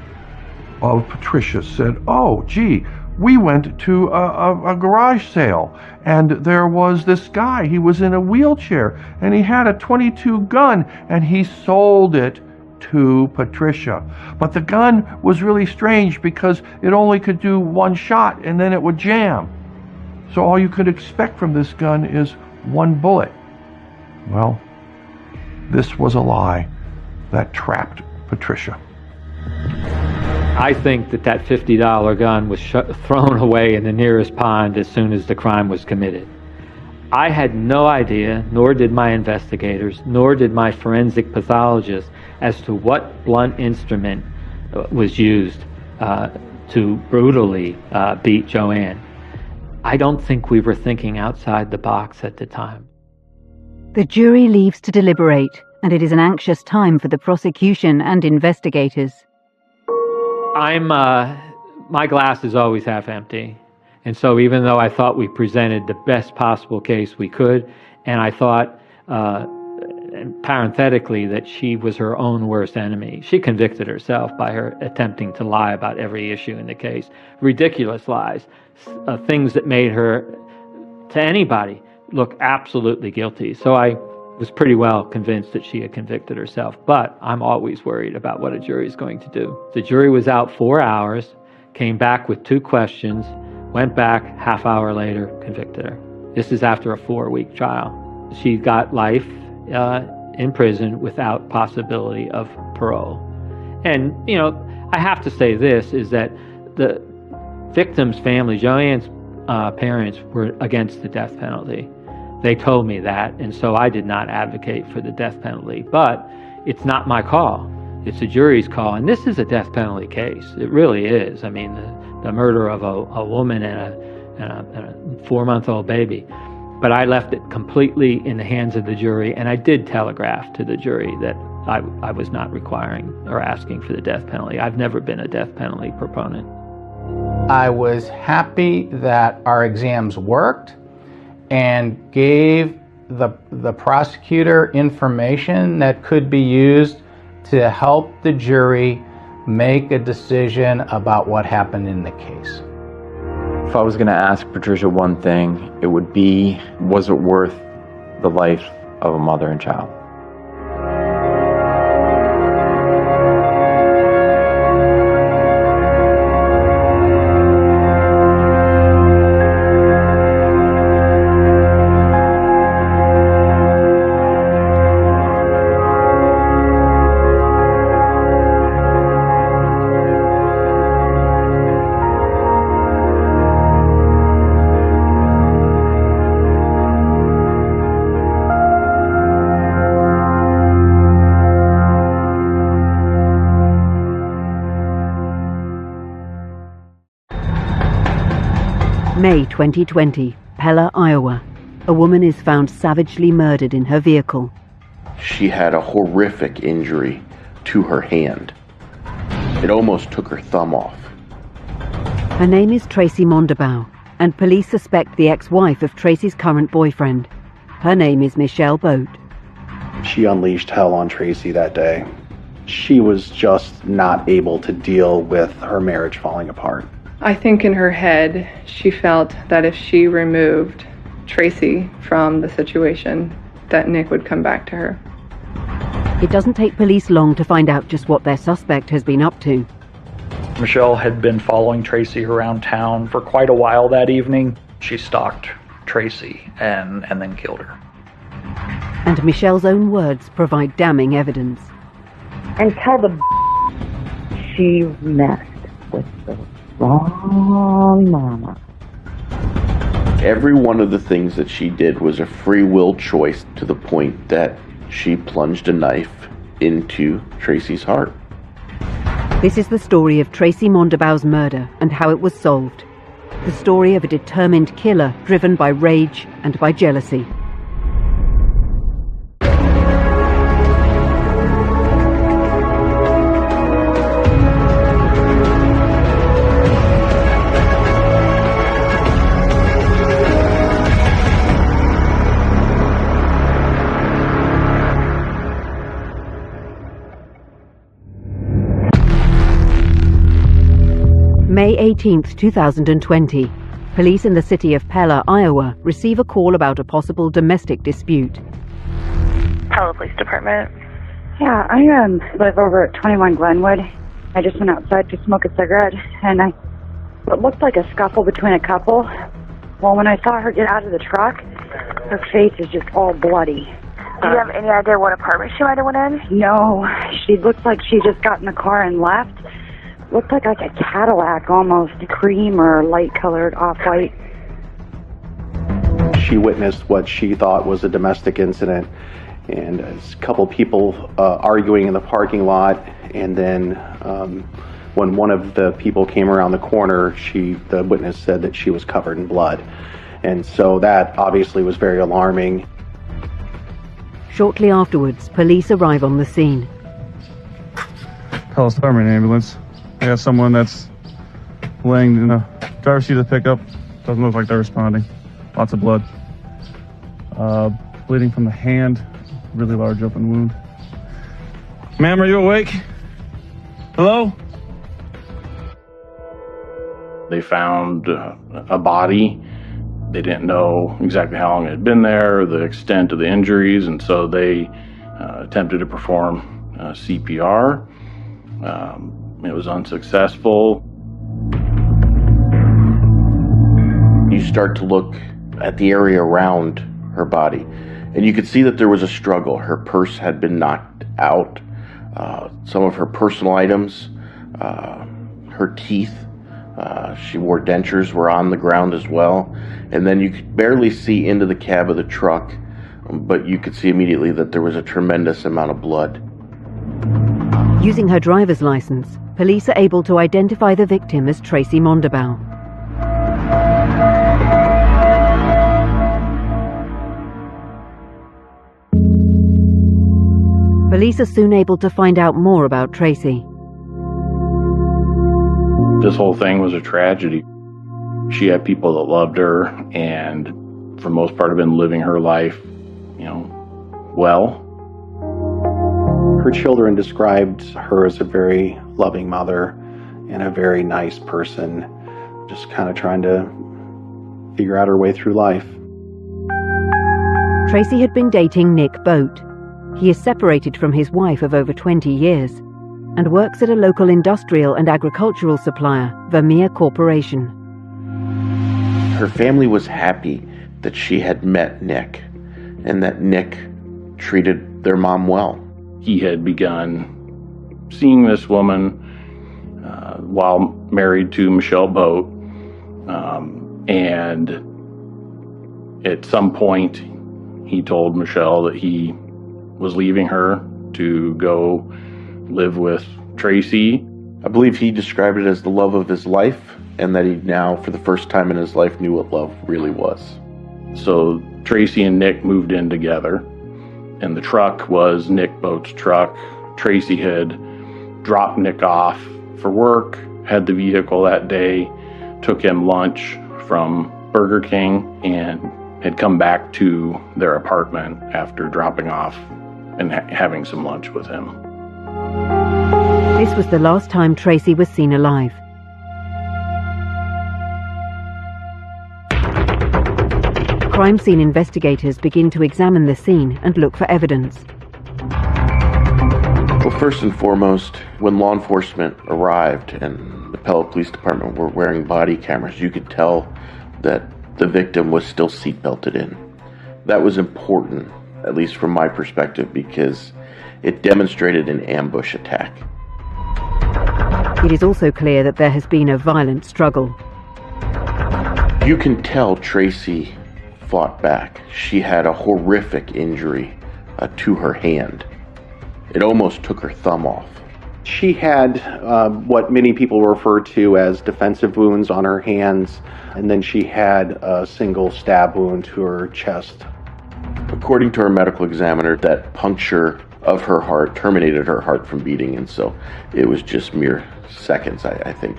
of Patricia said, "Oh, gee, we went to a garage sale, and there was this guy. He was in a wheelchair, and he had a .22 gun, and he sold it to Patricia. But the gun was really strange because it only could do one shot, and then it would jam. So all you could expect from this gun is one bullet." Well, this was a lie that trapped Patricia. I think that $50 gun was thrown away in the nearest pond as soon as the crime was committed. I had no idea, nor did my investigators, nor did my forensic pathologist, as to what blunt instrument was used to brutally beat Joann. I don't think we were thinking outside the box at the time. The jury leaves to deliberate, and it is an anxious time for the prosecution and investigators. My glass is always half empty. And so even though I thought we presented the best possible case we could, and I thought, parenthetically, that she was her own worst enemy, she convicted herself by her attempting to lie about every issue in the case. Ridiculous lies, things that made her, to anybody, look absolutely guilty. So I was pretty well convinced that she had convicted herself, but I'm always worried about what a jury is going to do. The jury was out 4 hours, came back with 2 questions, went back half hour later, convicted her. This is after a 4-week trial. She got life in prison without possibility of parole. And, you know, I have to say this, is that the victim's family, Joann's parents, were against the death penalty. They told me that, and so I did not advocate for the death penalty. But it's not my call. It's the jury's call, and this is a death penalty case. It really is. I mean, the murder of a woman and a 4-month-old baby. But I left it completely in the hands of the jury, and I did telegraph to the jury that I was not requiring or asking for the death penalty. I've never been a death penalty proponent. I was happy that our exams worked and gave the prosecutor information that could be used to help the jury make a decision about what happened in the case. If I was going to ask Patricia one thing, it would be, was it worth the life of a mother and child? May 2020, Pella, Iowa. A woman is found savagely murdered in her vehicle. She had a horrific injury to her hand. It almost took her thumb off. Her name is Tracy Mondabaugh, and police suspect the ex-wife of Tracy's current boyfriend. Her name is Michelle Boat. She unleashed hell on Tracy that day. She was just not able to deal with her marriage falling apart. I think in her head, she felt that if she removed Tracy from the situation, that Nick would come back to her. It doesn't take police long to find out just what their suspect has been up to. Michelle had been following Tracy around town for quite a while that evening. She stalked Tracy and then killed her. And Michelle's own words provide damning evidence. And tell the she messed with the wrong mama. Every one of the things that she did was a free will choice, to the point that she plunged a knife into Tracy's heart. This is the story of Tracy Mondabau's murder and how it was solved. The story of a determined killer driven by rage and by jealousy. May 18th, 2020. Police in the city of Pella, Iowa, receive a call about a possible domestic dispute. Pella Police Department. Yeah, I live over at 21 Glenwood. I just went outside to smoke a cigarette, and it looked like a scuffle between a couple. Well, when I saw her get out of the truck, her face is just all bloody. Do you have any idea what apartment she might have went in? No, she looked like she just got in the car and left. Looked like a Cadillac, almost cream or light-colored off-white. She witnessed what she thought was a domestic incident, and a couple people arguing in the parking lot, and then when one of the people came around the corner, the witness said that she was covered in blood. And so that obviously was very alarming. Shortly afterwards, police arrive on the scene. Palace Department ambulance. I got someone that's laying in the driver's seat of the pickup. Doesn't look like they're responding. Lots of blood. Bleeding from the hand. Really large open wound. Ma'am, are you awake? Hello? They found a body. They didn't know exactly how long it had been there, the extent of the injuries, and so they attempted to perform CPR. It was unsuccessful. You start to look at the area around her body, and you could see that there was a struggle. Her purse had been knocked out. Some of her personal items, her teeth, she wore dentures, were on the ground as well. And then you could barely see into the cab of the truck, but you could see immediately that there was a tremendous amount of blood. Using her driver's license, police are able to identify the victim as Tracy Mondabau. Police are soon able to find out more about Tracy. This whole thing was a tragedy. She had people that loved her and for the most part have been living her life, well. Her children described her as a very loving mother and a very nice person, just kind of trying to figure out her way through life. Tracy had been dating Nick Boat. He is separated from his wife of over 20 years and works at a local industrial and agricultural supplier, Vermeer Corporation. Her family was happy that she had met Nick and that Nick treated their mom well. He had begun seeing this woman while married to Michelle Boat, and at some point he told Michelle that he was leaving her to go live with Tracy. I believe he described it as the love of his life, and that he now, for the first time in his life, knew what love really was. So Tracy and Nick moved in together, and the truck was Nick Boat's truck. Tracy had dropped Nick off for work, had the vehicle that day, took him lunch from Burger King, and had come back to their apartment after dropping off and having some lunch with him. This was the last time Tracy was seen alive. Crime scene investigators begin to examine the scene and look for evidence. Well, first and foremost, when law enforcement arrived and the Pella Police Department were wearing body cameras, you could tell that the victim was still seatbelted in. That was important, at least from my perspective, because it demonstrated an ambush attack. It is also clear that there has been a violent struggle. You can tell Tracy fought back. She had a horrific injury to her hand. It almost took her thumb off. She had what many people refer to as defensive wounds on her hands, and then she had a single stab wound to her chest. According to her medical examiner, that puncture of her heart terminated her heart from beating, and so it was just mere seconds, I think.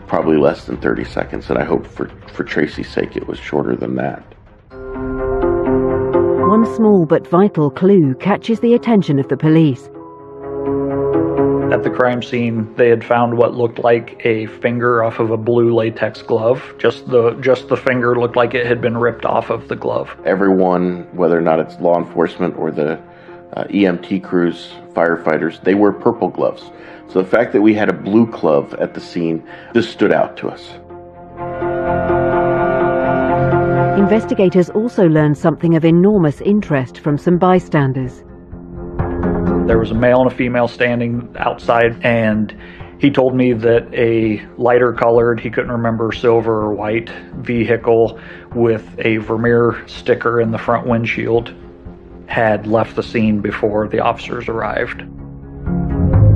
Probably less than 30 seconds, and I hope for Tracy's sake it was shorter than that. One small but vital clue catches the attention of the police. At the crime scene, they had found what looked like a finger off of a blue latex glove. Just the finger looked like it had been ripped off of the glove. Everyone, whether or not it's law enforcement or the EMT crews, firefighters, they wear purple gloves. So the fact that we had a blue glove at the scene, this stood out to us. Investigators also learned something of enormous interest from some bystanders. There was a male and a female standing outside, and he told me that a lighter colored, he couldn't remember, silver or white vehicle with a Vermeer sticker in the front windshield had left the scene before the officers arrived.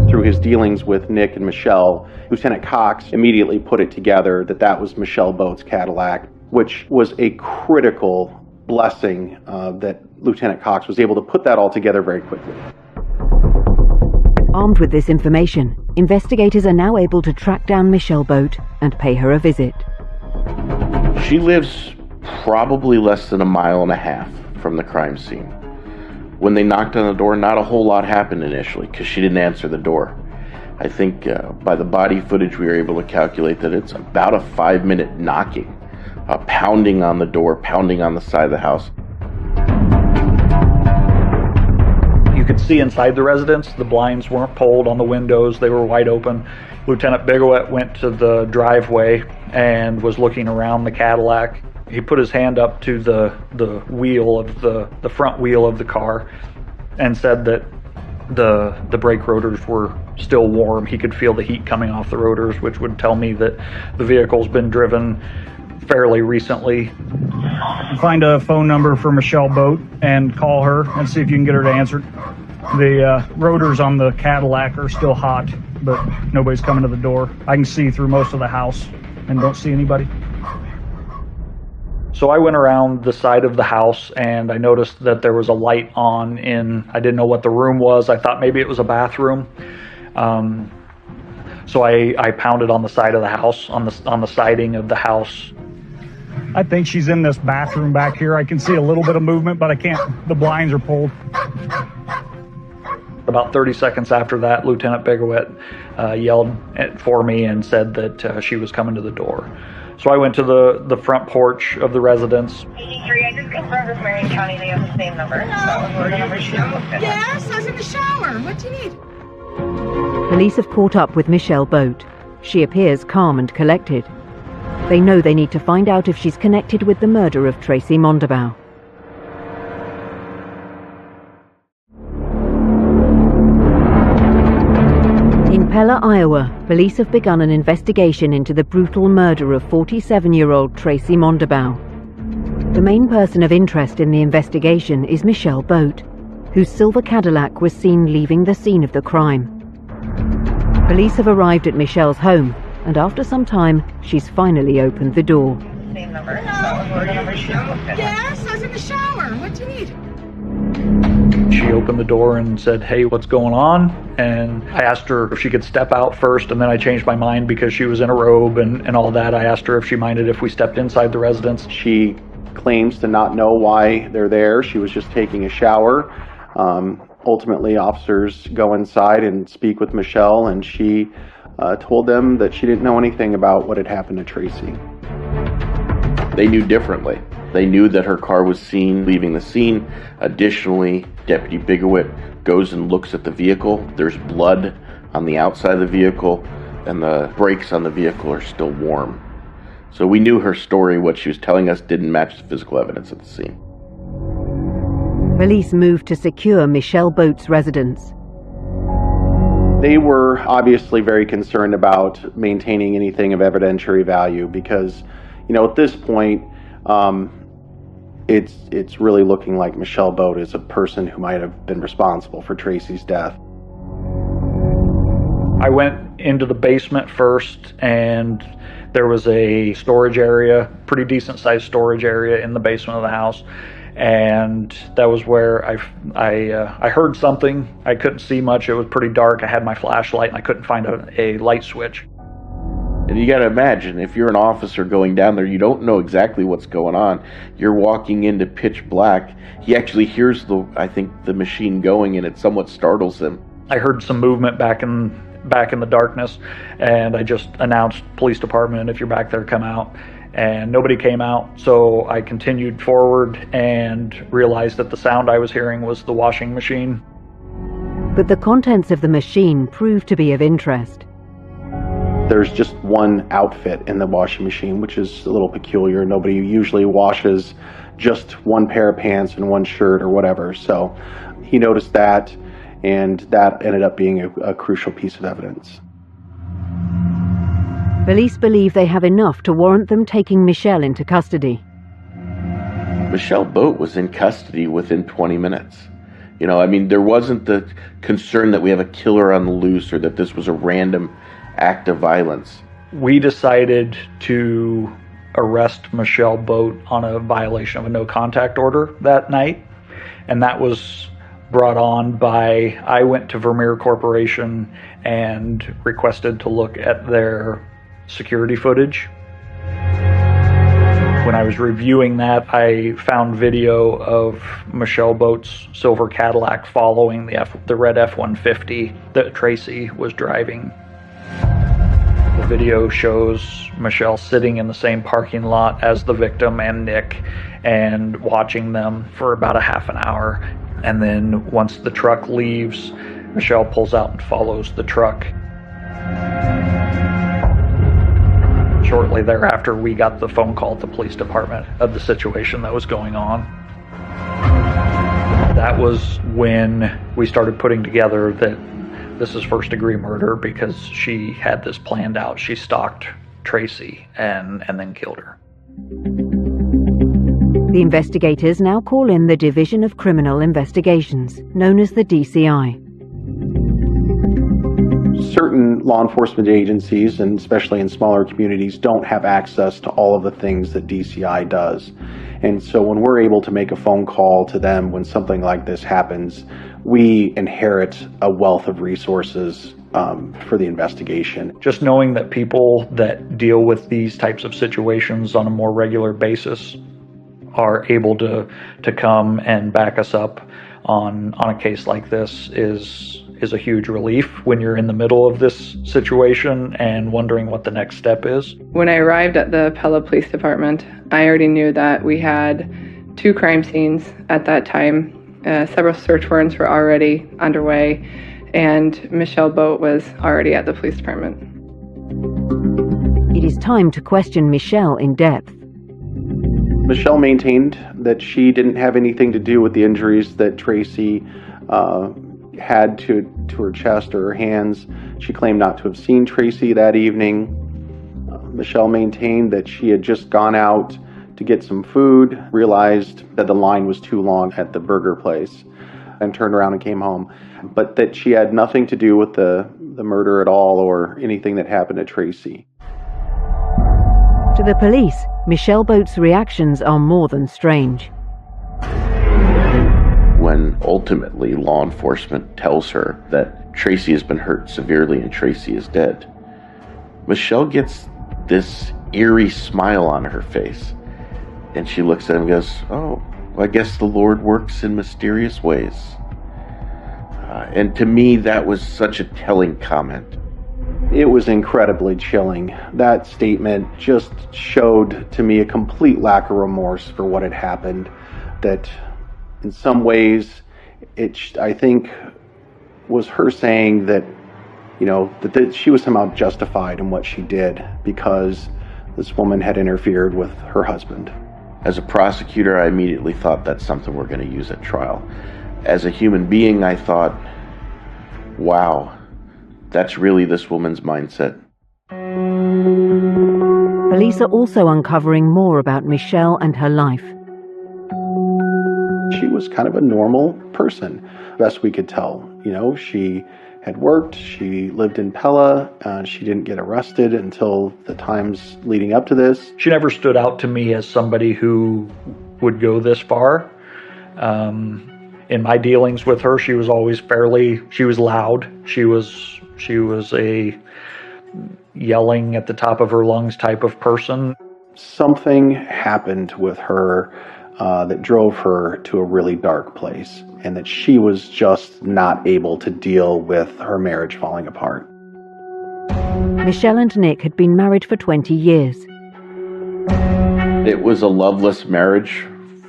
Through his dealings with Nick and Michelle, Lieutenant Cox immediately put it together that that was Michelle Boat's Cadillac, which was a critical blessing that Lieutenant Cox was able to put that all together very quickly. Armed with this information, investigators are now able to track down Michelle Boat and pay her a visit. She lives probably less than 1.5 miles from the crime scene. When they knocked on the door, not a whole lot happened initially because she didn't answer the door. I think by the body footage we were able to calculate that it's about a 5-minute knocking, pounding on the door, pounding on the side of the house. You could see inside the residence, the blinds weren't pulled on the windows, they were wide open. Lieutenant Bigowet went to the driveway and was looking around the Cadillac. He put his hand up to the wheel of the front wheel of the car and said that the brake rotors were still warm. He could feel the heat coming off the rotors, which would tell me that the vehicle's been driven fairly recently. Find a phone number for Michelle Boat and call her and see if you can get her to answer. The rotors on the Cadillac are still hot, but nobody's coming to the door. I can see through most of the house and don't see anybody. So I went around the side of the house and I noticed that there was a light on I didn't know what the room was. I thought maybe it was a bathroom. So I pounded on the side of the house, on the siding of the house. I think she's in this bathroom back here. I can see a little bit of movement, but I can't. The blinds are pulled. About 30 seconds after that, Lieutenant Bigowet yelled for me and said that she was coming to the door. So I went to the front porch of the residence. 83, I just confirmed with Marion County, they have the same number. Yes, I was in the shower. What do you need? Police have caught up with Michelle Boat. She appears calm and collected. They know they need to find out if she's connected with the murder of Tracy Mondabaugh. In Pella, Iowa, police have begun an investigation into the brutal murder of 47-year-old Tracy Mondabaugh. The main person of interest in the investigation is Michelle Boat, whose silver Cadillac was seen leaving the scene of the crime. Police have arrived at Michelle's home, and after some time, she's finally opened the door. Same number. Yes, I was in the shower. What do you need? She opened the door and said, "Hey, what's going on?" And I asked her if she could step out first, and then I changed my mind because she was in a robe and all that. I asked her if she minded if we stepped inside the residence. She claims to not know why they're there. She was just taking a shower. Ultimately, officers go inside and speak with Michelle, and she told them that she didn't know anything about what had happened to Tracy. They knew differently. They knew that her car was seen leaving the scene. Additionally, Deputy Bigowit goes and looks at the vehicle. There's blood on the outside of the vehicle, and the brakes on the vehicle are still warm. So we knew her story, what she was telling us, didn't match the physical evidence at the scene. Police moved to secure Michelle Boat's residence. They were obviously very concerned about maintaining anything of evidentiary value because, at this point, it's really looking like Michelle Boat is a person who might have been responsible for Tracy's death. I went into the basement first, and there was a storage area, pretty decent sized storage area in the basement of the house. And that was where I heard something. I couldn't see much. It was pretty dark. I had my flashlight and I couldn't find a light switch. And you got to imagine, if you're an officer going down there, you don't know exactly what's going on. You're walking into pitch black. He actually hears the machine going, and it somewhat startles him. I heard some movement back in the darkness, and I just announced, police department, if you're back there, come out. And nobody came out, so I continued forward and realized that the sound I was hearing was the washing machine. But the contents of the machine proved to be of interest. There's just one outfit in the washing machine, which is a little peculiar. Nobody usually washes just one pair of pants and one shirt or whatever. So he noticed that, and that ended up being a crucial piece of evidence. Police believe they have enough to warrant them taking Michelle into custody. Michelle Boat was in custody within 20 minutes. There wasn't the concern that we have a killer on the loose or that this was a random act of violence. We decided to arrest Michelle Boat on a violation of a no contact order that night. And that was brought on by, I went to Vermeer Corporation and requested to look at their security footage. When I was reviewing that, I found video of Michelle Boat's silver Cadillac following the red F-150 that Tracy was driving. The video shows Michelle sitting in the same parking lot as the victim and Nick and watching them for about a half an hour. And then once the truck leaves, Michelle pulls out and follows the truck. Shortly thereafter, we got the phone call at the police department of the situation that was going on. That was when we started putting together that this is first-degree murder because she had this planned out. She stalked Tracy and then killed her. The investigators now call in the Division of Criminal Investigations, known as the DCI. Certain law enforcement agencies, and especially in smaller communities, don't have access to all of the things that DCI does. And so when we're able to make a phone call to them when something like this happens, we inherit a wealth of resources for the investigation. Just knowing that people that deal with these types of situations on a more regular basis are able to come and back us up on a case like this is a huge relief when you're in the middle of this situation and wondering what the next step is. When I arrived at the Pella Police Department, I already knew that we had 2 crime scenes at that time. Several search warrants were already underway, and Michelle Boat was already at the police department. It is time to question Michelle in depth. Michelle maintained that she didn't have anything to do with the injuries that Tracy had to her chest or her hands. She claimed not to have seen Tracy that evening. Michelle maintained that she had just gone out to get some food, realized that the line was too long at the burger place, and turned around and came home. But that she had nothing to do with the murder at all or anything that happened to Tracy. To the police, Michelle Boat's reactions are more than strange. When ultimately law enforcement tells her that Tracy has been hurt severely and Tracy is dead, Michelle gets this eerie smile on her face. And she looks at him and goes, "Oh, well, I guess the Lord works in mysterious ways." And to me, that was such a telling comment. It was incredibly chilling. That statement just showed to me a complete lack of remorse for what had happened. That in some ways, I think, was her saying that, that she was somehow justified in what she did because this woman had interfered with her husband. As a prosecutor, I immediately thought that's something we're going to use at trial. As a human being, I thought, wow, that's really this woman's mindset. Police are also uncovering more about Michelle and her life. She was kind of a normal person, best we could tell. She had worked, she lived in Pella, she didn't get arrested until the times leading up to this. She never stood out to me as somebody who would go this far. In my dealings with her, she was always she was loud. She was a yelling at the top of her lungs type of person. Something happened with her that drove her to a really dark place, and that she was just not able to deal with her marriage falling apart. Michelle and Nick had been married for 20 years. It was a loveless marriage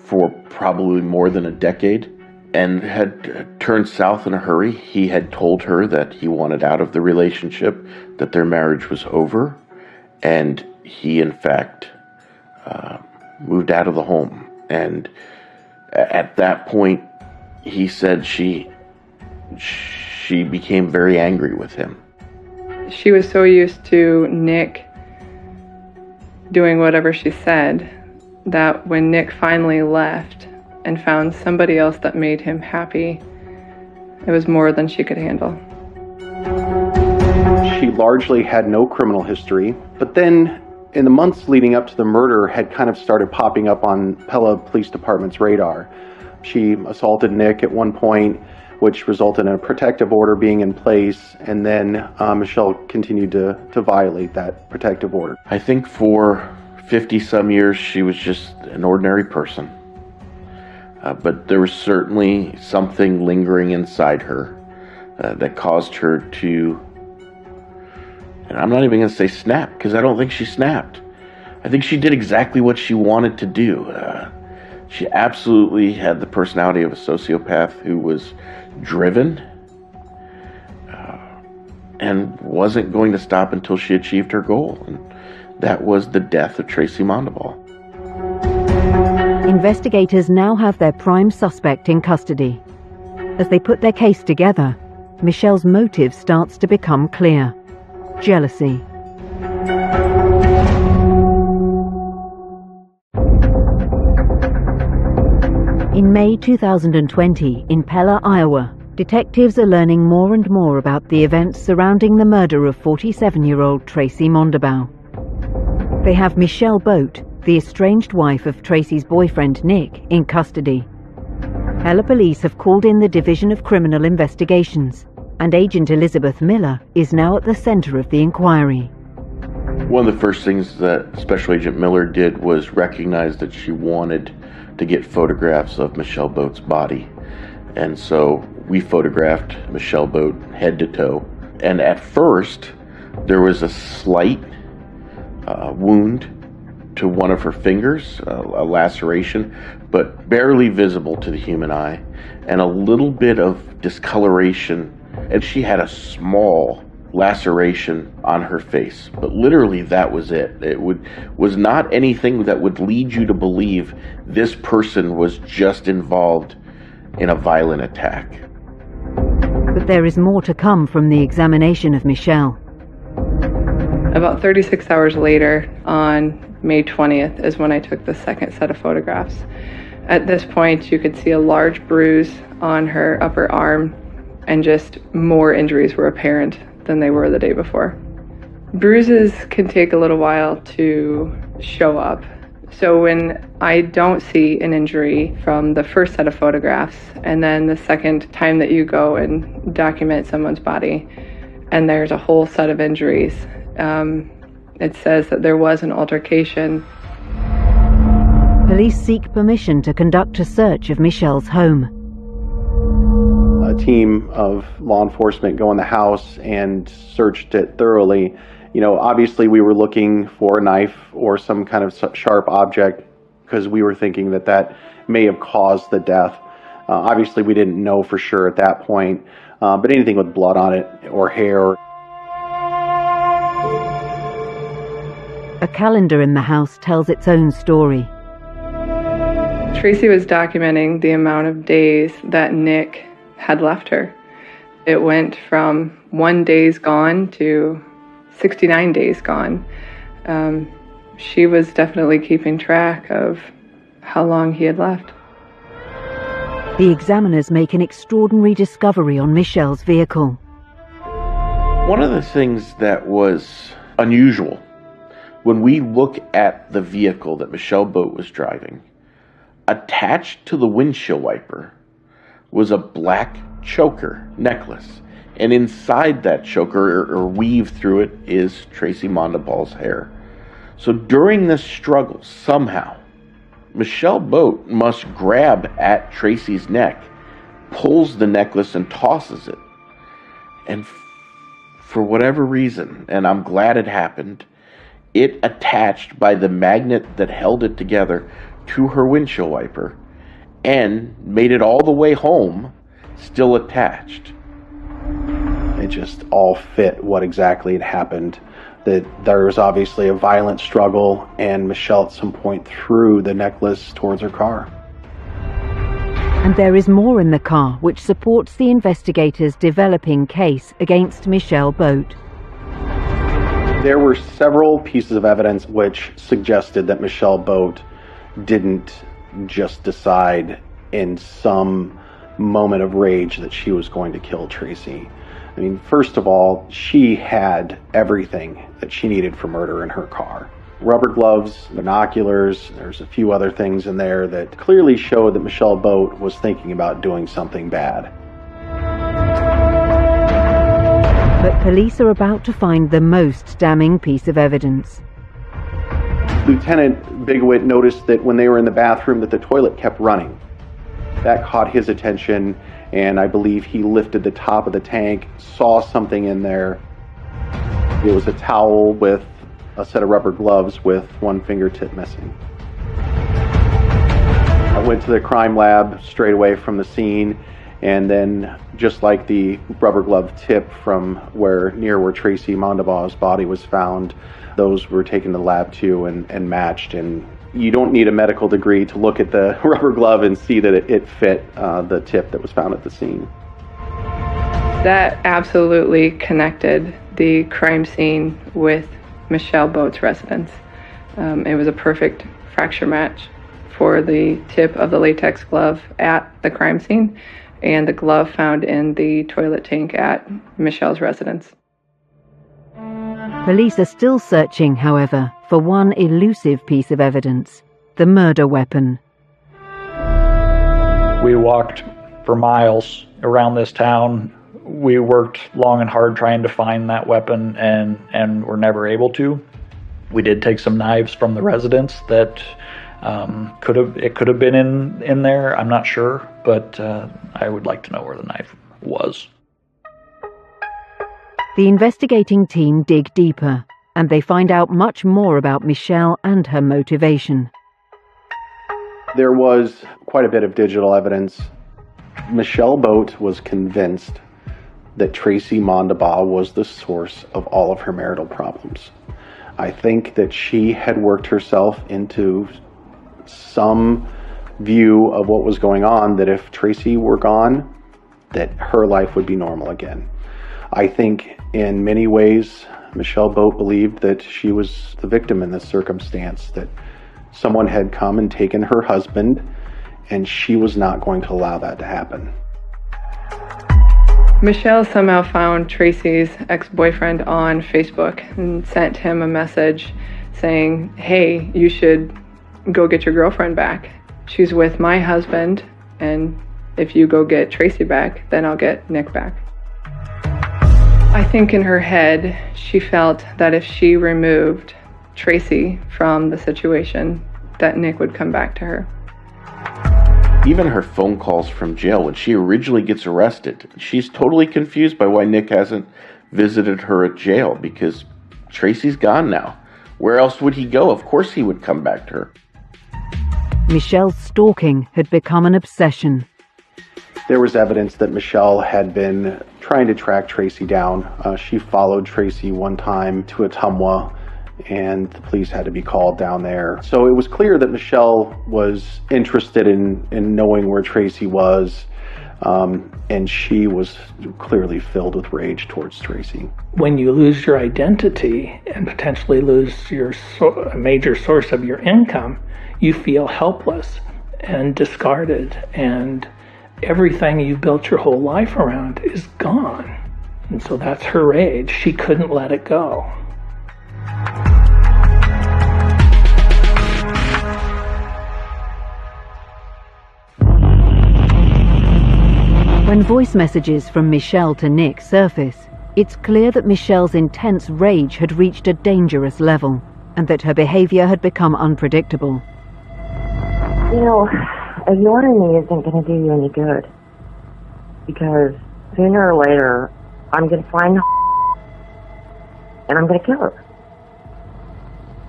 for probably more than a decade, and had turned south in a hurry. He had told her that he wanted out of the relationship, that their marriage was over, and he, in fact, moved out of the home. And at that point, he said she became very angry with him. She was so used to Nick doing whatever she said that when Nick finally left and found somebody else that made him happy, it was more than she could handle. She largely had no criminal history, but then in the months leading up to the murder had kind of started popping up on Pella Police Department's radar. She assaulted Nick at one point, which resulted in a protective order being in place, and then Michelle continued to violate that protective order. I think for 50-some years she was just an ordinary person. But there was certainly something lingering inside her that caused her to, and I'm not even going to say snap, because I don't think she snapped. I think she did exactly what she wanted to do. She absolutely had the personality of a sociopath who was driven and wasn't going to stop until she achieved her goal. And that was the death of Tracy Mondabaugh. Investigators now have their prime suspect in custody. As they put their case together, Michelle's motive starts to become clear: jealousy. In May 2020, in Pella, Iowa, detectives are learning more and more about the events surrounding the murder of 47-year-old Tracy Mondabaugh. They have Michelle Boat, the estranged wife of Tracy's boyfriend Nick, in custody. Pella police have called in the Division of Criminal Investigations, and Agent Elizabeth Miller is now at the center of the inquiry. One of the first things that Special Agent Miller did was recognize that she wanted to get photographs of Michelle Boat's body. And so we photographed Michelle Boat head to toe. And at first, there was a slight wound to one of her fingers, a laceration, but barely visible to the human eye, and a little bit of discoloration. And she had a small laceration on her face, but literally that was it. It was not anything that would lead you to believe this person was just involved in a violent attack. But there is more to come from the examination of Michelle. About 36 hours later, on May 20th, is when I took the second set of photographs. At this point, you could see a large bruise on her upper arm, and just more injuries were apparent than they were the day before. Bruises can take a little while to show up. So when I don't see an injury from the first set of photographs, and then the second time that you go and document someone's body, and there's a whole set of injuries, it says that there was an altercation. Police seek permission to conduct a search of Michelle's home. team of law enforcement go in the house and searched it thoroughly, obviously we were looking for a knife or some kind of sharp object because we were thinking that may have caused the death. Obviously we didn't know for sure at that point, but anything with blood on it or hair. A calendar in the house tells its own story. Tracy was documenting the amount of days that Nick had left her. It went from 1 day's gone to 69 days gone. She was definitely keeping track of how long he had left. The examiners make an extraordinary discovery on Michelle's vehicle. One of the things that was unusual, when we look at the vehicle that Michelle Boat was driving, attached to the windshield wiper was a black choker necklace. And inside that choker, or weave through it, is Tracy Mondaball's hair. So during this struggle, somehow, Michelle Boat must grab at Tracy's neck, pulls the necklace and tosses it. And for whatever reason, and I'm glad it happened, it attached by the magnet that held it together to her windshield wiper and made it all the way home, still attached. It just all fit what exactly had happened. That there was obviously a violent struggle, and Michelle at some point threw the necklace towards her car. And there is more in the car which supports the investigators' developing case against Michelle Boat. There were several pieces of evidence which suggested that Michelle Boat didn't just decide in some moment of rage that she was going to kill Tracy. I mean, first of all, she had everything that she needed for murder in her car. Rubber gloves, binoculars, there's a few other things in there that clearly showed that Michelle Boat was thinking about doing something bad. But police are about to find the most damning piece of evidence. Lieutenant Bigwit noticed that when they were in the bathroom that the toilet kept running. That caught his attention, and I believe he lifted the top of the tank, saw something in there. It was a towel with a set of rubber gloves with one fingertip missing. I went to the crime lab straight away from the scene, and then just like the rubber glove tip from near where Tracy Mondabaugh's body was found, those were taken to the lab too and matched. And you don't need a medical degree to look at the rubber glove and see that it fit the tip that was found at the scene. That absolutely connected the crime scene with Michelle Boat's residence. It was a perfect fracture match for the tip of the latex glove at the crime scene and the glove found in the toilet tank at Michelle's residence. Police are still searching, however, for one elusive piece of evidence: the murder weapon. We walked for miles around this town. We worked long and hard trying to find that weapon and were never able to. We did take some knives from the residence that could have been in there. I'm not sure, but I would like to know where the knife was. The investigating team dig deeper, and they find out much more about Michelle and her motivation. There was quite a bit of digital evidence. Michelle Boat was convinced that Tracy Mondabaugh was the source of all of her marital problems. I think that she had worked herself into some view of what was going on, that if Tracy were gone, that her life would be normal again. I think in many ways, Michelle Boat believed that she was the victim in this circumstance, that someone had come and taken her husband, and she was not going to allow that to happen. Michelle somehow found Tracy's ex-boyfriend on Facebook and sent him a message saying, "Hey, you should go get your girlfriend back. She's with my husband, and if you go get Tracy back, then I'll get Nick back." I think in her head, she felt that if she removed Tracy from the situation, that Nick would come back to her. Even her phone calls from jail when she originally gets arrested, she's totally confused by why Nick hasn't visited her at jail, because Tracy's gone now. Where else would he go? Of course he would come back to her. Michelle's stalking had become an obsession. There was evidence that Michelle had been trying to track Tracy down. She followed Tracy one time to Ottumwa, and the police had to be called down there. So it was clear that Michelle was interested in knowing where Tracy was, and she was clearly filled with rage towards Tracy. When you lose your identity and potentially lose a major source of your income, you feel helpless and discarded, and everything you've built your whole life around is gone. And so that's her rage. She couldn't let it go. When voice messages from Michelle to Nick surface, it's clear that Michelle's intense rage had reached a dangerous level, and that her behavior had become unpredictable. You know, ignoring me isn't going to do you any good. Because sooner or later, I'm going to find and I'm going to kill her.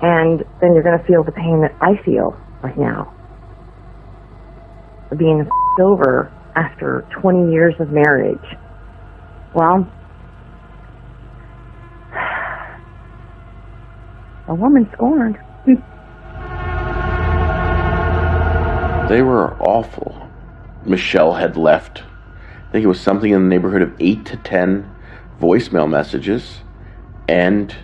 And then you're going to feel the pain that I feel right now. Being over after 20 years of marriage. Well, a woman scorned. They were awful. Michelle had left, I think it was something in the neighborhood of 8 to 10 voicemail messages, and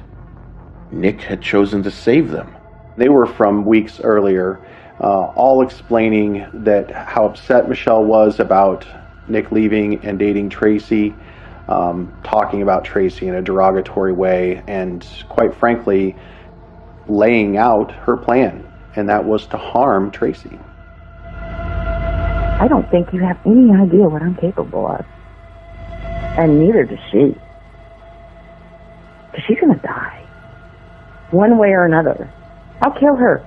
Nick had chosen to save them. They were from weeks earlier, all explaining that how upset Michelle was about Nick leaving and dating Tracy, talking about Tracy in a derogatory way, and quite frankly, laying out her plan, and that was to harm Tracy. I don't think you have any idea what I'm capable of. And neither does she. Because she's going to die. One way or another. I'll kill her.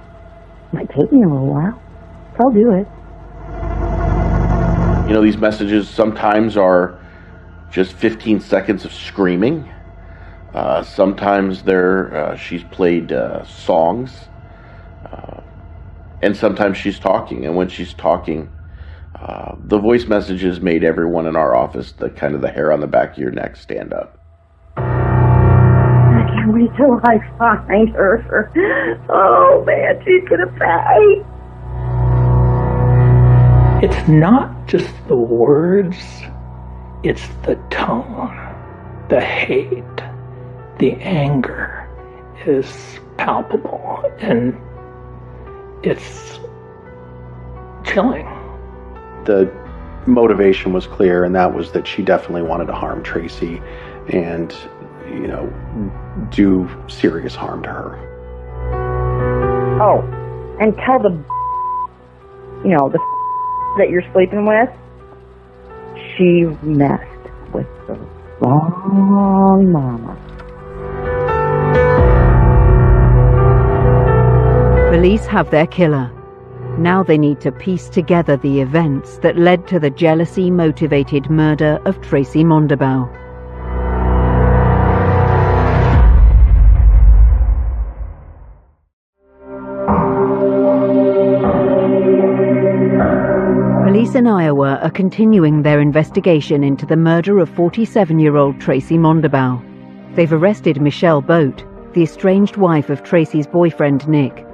Might take me a little while. I'll do it. You know, these messages sometimes are just 15 seconds of screaming. Sometimes she's played songs. And sometimes she's talking. And when she's talking, the voice messages made everyone in our office, the hair on the back of your neck stand up. I can't wait till I find her. Oh man, she's gonna pay. It's not just the words, it's the tone, the hate, the anger is palpable, and it's chilling. The motivation was clear, and that was that she definitely wanted to harm Tracy and, do serious harm to her. Oh, and tell the that you're sleeping with, she messed with the wrong mama. Police have their killer. Now they need to piece together the events that led to the jealousy-motivated murder of Tracy Mondabaugh. Police in Iowa are continuing their investigation into the murder of 47-year-old Tracy Mondabaugh. They've arrested Michelle Boat, the estranged wife of Tracy's boyfriend Nick.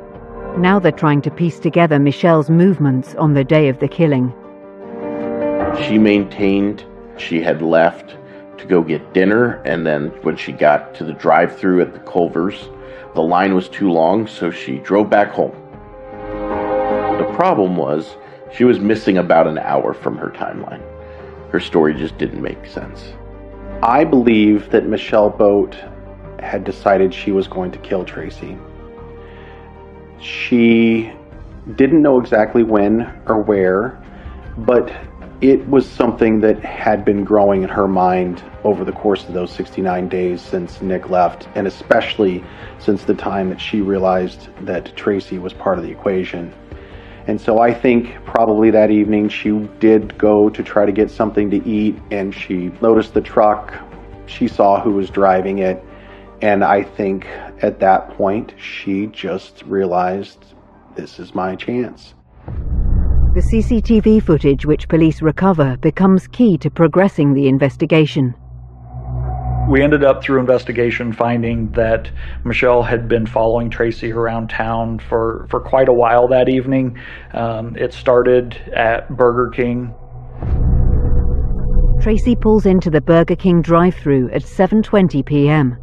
Now they're trying to piece together Michelle's movements on the day of the killing. She maintained she had left to go get dinner, and then when she got to the drive-thru at the Culver's, the line was too long, so she drove back home. The problem was she was missing about an hour from her timeline. Her story just didn't make sense. I believe that Michelle Boat had decided she was going to kill Tracy. She didn't know exactly when or where, but it was something that had been growing in her mind over the course of those 69 days since Nick left, and especially since the time that she realized that Tracy was part of the equation. And so I think probably that evening she did go to try to get something to eat, and she noticed the truck. She saw who was driving it, and I think at that point she just realized, this is my chance. The CCTV footage which police recover becomes key to progressing the investigation. We ended up through investigation finding that Michelle had been following Tracy around town for quite a while that evening. It started at Burger King. Tracy pulls into the Burger King drive-thru at 7:20 p.m.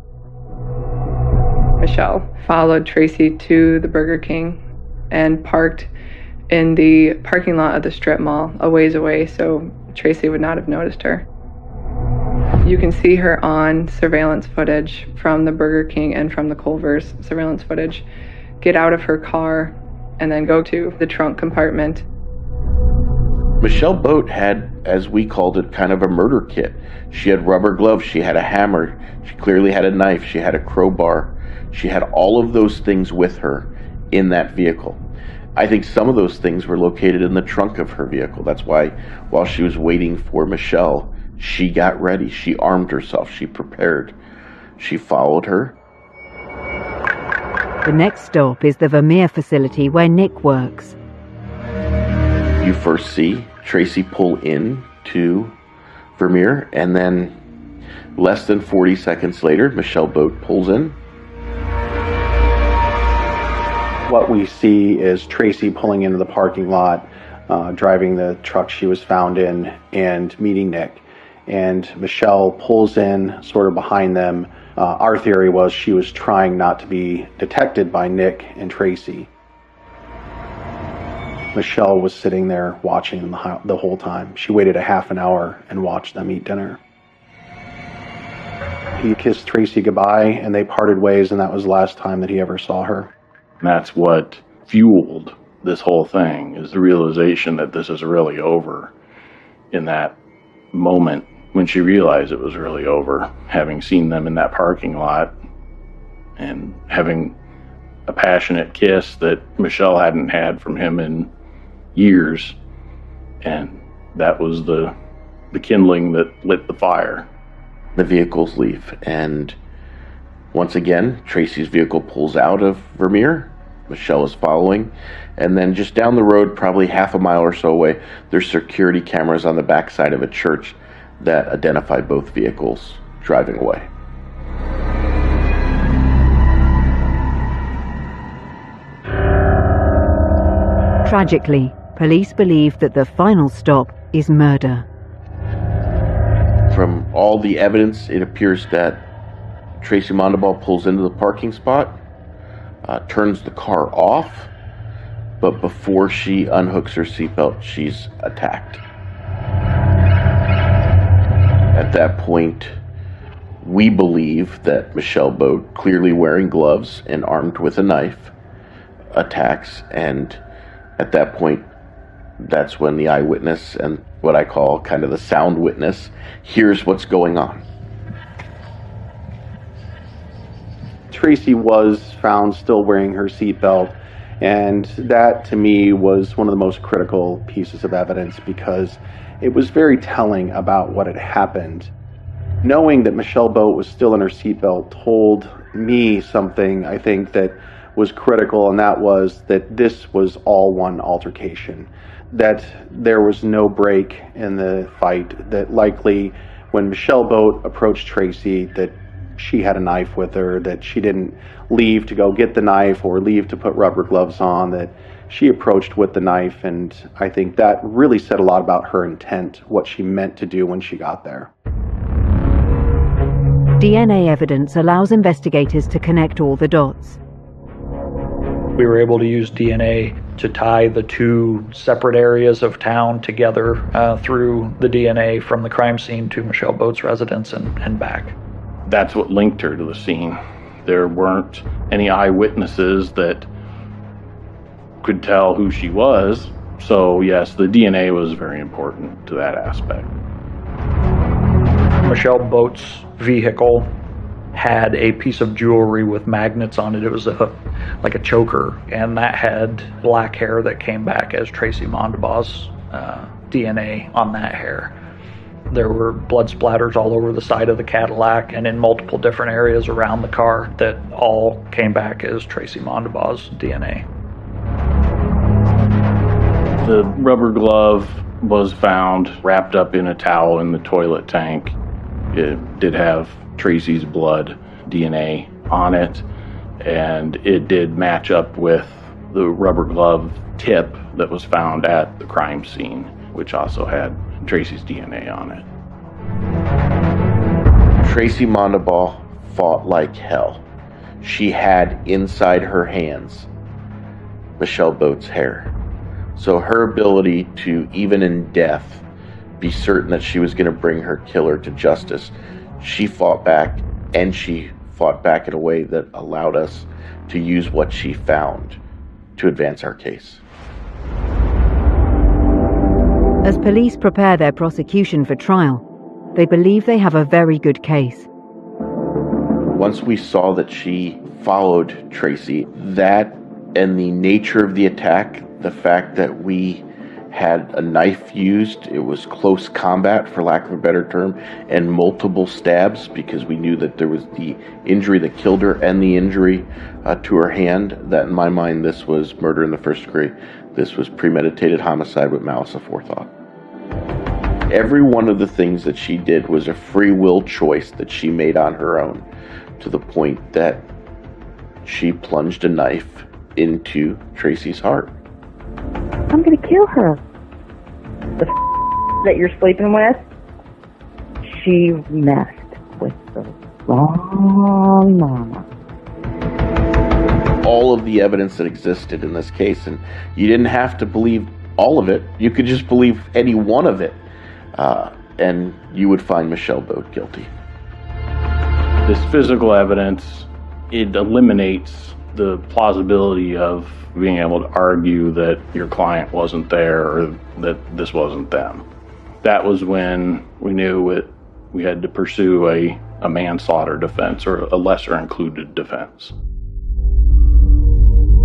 Michelle followed Tracy to the Burger King and parked in the parking lot of the strip mall a ways away so Tracy would not have noticed her. You can see her on surveillance footage from the Burger King and from the Culver's surveillance footage get out of her car and then go to the trunk compartment. Michelle Boat had, as we called it, kind of a murder kit. She had rubber gloves, she had a hammer, she clearly had a knife, she had a crowbar. She had all of those things with her in that vehicle. I think some of those things were located in the trunk of her vehicle. That's why while she was waiting for Michelle, she got ready, she armed herself, she prepared. She followed her. The next stop is the Vermeer facility where Nick works. You first see Tracy pull in to Vermeer, and then less than 40 seconds later, Michelle Boat pulls in. What we see is Tracy pulling into the parking lot, driving the truck she was found in, and meeting Nick. And Michelle pulls in sort of behind them. Our theory was she was trying not to be detected by Nick and Tracy. Michelle was sitting there watching them the whole time. She waited a half an hour and watched them eat dinner. He kissed Tracy goodbye and they parted ways, and that was the last time that he ever saw her. And that's what fueled this whole thing, is the realization that this is really over. In that moment when she realized it was really over, having seen them in that parking lot and having a passionate kiss that Michelle hadn't had from him in years, and that was the kindling that lit the fire. The vehicles leave, and once again Tracy's vehicle pulls out of Vermeer. Michelle is following, and then just down the road, probably half a mile or so away, there's security cameras on the backside of a church that identify both vehicles driving away. Tragically, police believe that the final stop is murder. From all the evidence, it appears that Tracy Mondabaugh pulls into the parking spot, turns the car off, but before she unhooks her seatbelt, she's attacked. At that point, we believe that Michelle Boat, clearly wearing gloves and armed with a knife, attacks, and at that point, that's when the eyewitness and what I call kind of the sound witness hears what's going on. Tracy was found still wearing her seatbelt, and that to me was one of the most critical pieces of evidence because it was very telling about what had happened. Knowing that Michelle Boat was still in her seatbelt told me something I think that was critical, and that was that this was all one altercation, that there was no break in the fight, that likely when Michelle Boat approached Tracy that she had a knife with her, that she didn't leave to go get the knife or leave to put rubber gloves on, that she approached with the knife, and I think that really said a lot about her intent, what she meant to do when she got there. DNA evidence allows investigators to connect all the dots. We were able to use DNA to tie the two separate areas of town together through the DNA from the crime scene to Michelle Boat's residence and back. That's what linked her to the scene. There weren't any eyewitnesses that could tell who she was. So yes, the DNA was very important to that aspect. Michelle Boat's vehicle had a piece of jewelry with magnets on it. It was like a choker, and that had black hair that came back as Tracy Mondabaugh's DNA on that hair. There were blood splatters all over the side of the Cadillac and in multiple different areas around the car that all came back as Tracy Mondabaugh's DNA. The rubber glove was found wrapped up in a towel in the toilet tank. It did have Tracy's blood DNA on it, and it did match up with the rubber glove tip that was found at the crime scene, which also had Tracy's DNA on it. Tracy Mondabaugh fought like hell. She had inside her hands Michelle Boat's hair. So her ability to, even in death, be certain that she was going to bring her killer to justice, she fought back, and she fought back in a way that allowed us to use what she found to advance our case. As police prepare their prosecution for trial, they believe they have a very good case. Once we saw that she followed Tracy, that and the nature of the attack, the fact that we had a knife used, it was close combat, for lack of a better term, and multiple stabs, because we knew that there was the injury that killed her and the injury to her hand, that in my mind this was murder in the first degree. This was premeditated homicide with malice aforethought. Every one of the things that she did was a free will choice that she made on her own, to the point that she plunged a knife into Tracy's heart. I'm gonna kill her. The that you're sleeping with, she messed with the wrong mama. All of the evidence that existed in this case, and you didn't have to believe all of it. You could just believe any one of it, and you would find Michelle Boat guilty. This physical evidence, it eliminates the plausibility of being able to argue that your client wasn't there or that this wasn't them. That was when we knew we had to pursue a manslaughter defense, or a lesser included defense.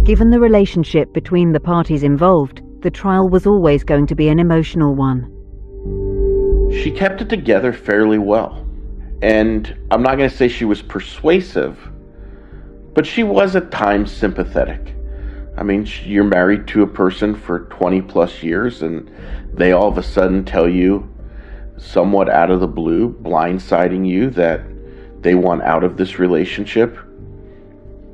Given the relationship between the parties involved, the trial was always going to be an emotional one. She kept it together fairly well. And I'm not going to say she was persuasive, but she was at times sympathetic. I mean, you're married to a person for 20 plus years, and they all of a sudden tell you, somewhat out of the blue, blindsiding you, that they want out of this relationship.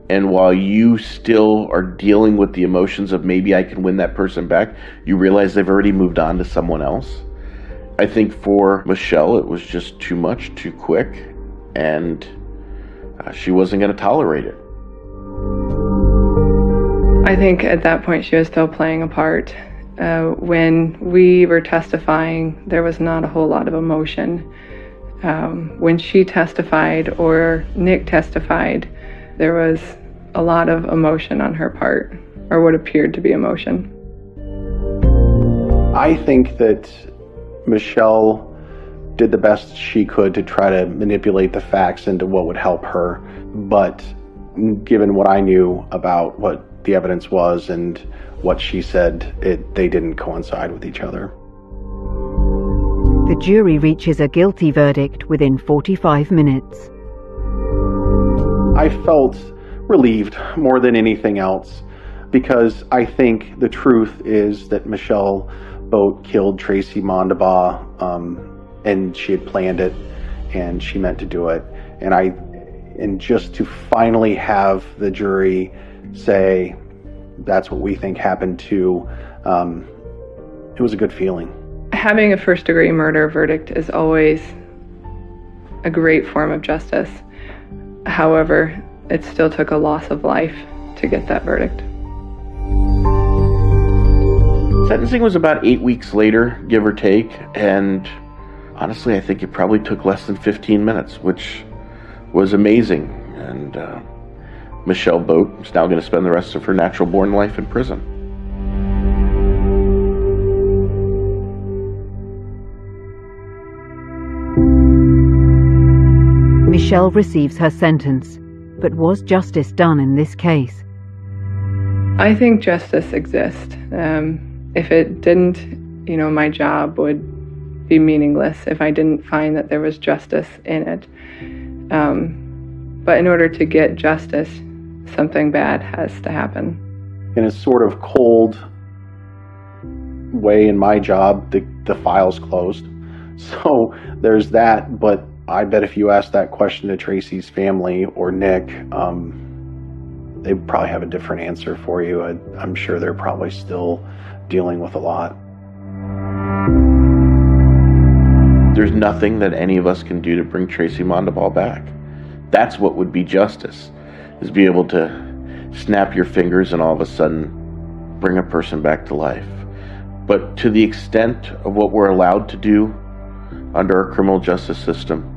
And while you still are dealing with the emotions of maybe I can win that person back, you realize they've already moved on to someone else. I think for Michelle, it was just too much, too quick, and she wasn't going to tolerate it. I think at that point she was still playing a part. When we were testifying, there was not a whole lot of emotion. When she testified or Nick testified, there was a lot of emotion on her part, or what appeared to be emotion. I think that Michelle did the best she could to try to manipulate the facts into what would help her, but given what I knew about what the evidence was and what she said, they didn't coincide with each other. The jury reaches a guilty verdict within 45 minutes. I felt relieved more than anything else, because I think the truth is that Michelle Boat killed Tracy Mondabaugh, and she had planned it, and she meant to do it. And just to finally have the jury say, that's what we think happened too, it was a good feeling. Having a first-degree murder verdict is always a great form of justice. However, it still took a loss of life to get that verdict. Sentencing was about 8 weeks later, give or take, and honestly, I think it probably took less than 15 minutes, which was amazing. And Michelle Boat is now going to spend the rest of her natural-born life in prison. Michelle receives her sentence. But was justice done in this case? I think justice exists. If it didn't, my job would be meaningless if I didn't find that there was justice in it. But in order to get justice, something bad has to happen. In a sort of cold way in my job, the file's closed. So there's that, but I bet if you ask that question to Tracy's family or Nick, they probably have a different answer for you. I'm sure they're probably still dealing with a lot. There's nothing that any of us can do to bring Tracy Mondabal back. That's what would be justice, is be able to snap your fingers and all of a sudden bring a person back to life. But to the extent of what we're allowed to do under our criminal justice system,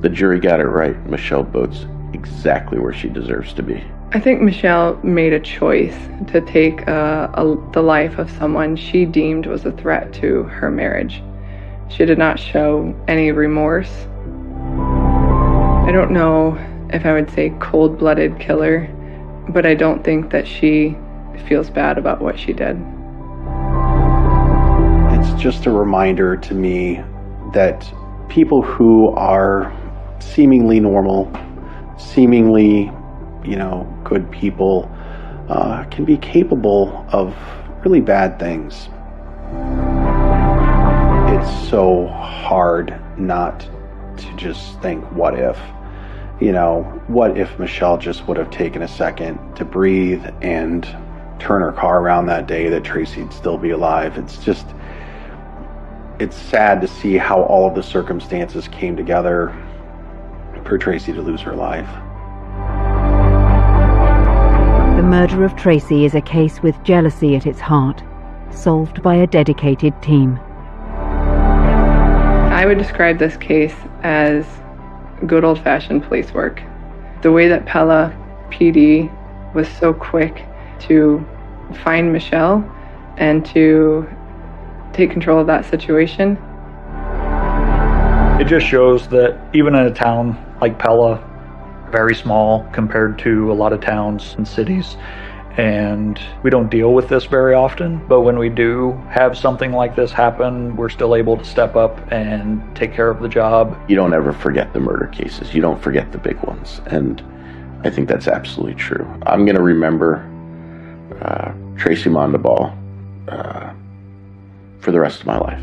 the jury got it right. Michelle Boat's exactly where she deserves to be. I think Michelle made a choice to take the life of someone she deemed was a threat to her marriage. She did not show any remorse. I don't know if I would say cold-blooded killer, but I don't think that she feels bad about what she did. It's just a reminder to me that people who are seemingly normal, seemingly, good people, can be capable of really bad things. It's so hard not to just think, what if? What if Michelle just would have taken a second to breathe and turn her car around that day, that Tracy'd still be alive? It's sad to see how all of the circumstances came together for Tracy to lose her life. The murder of Tracy is a case with jealousy at its heart, solved by a dedicated team. I would describe this case as good old-fashioned police work. The way that Pella PD was so quick to find Michelle and to take control of that situation. It just shows that even in a town like Pella, very small compared to a lot of towns and cities, and we don't deal with this very often, but when we do have something like this happen, we're still able to step up and take care of the job. You don't ever forget the murder cases. You don't forget the big ones. And I think that's absolutely true. I'm going to remember Tracy Mondabal for the rest of my life.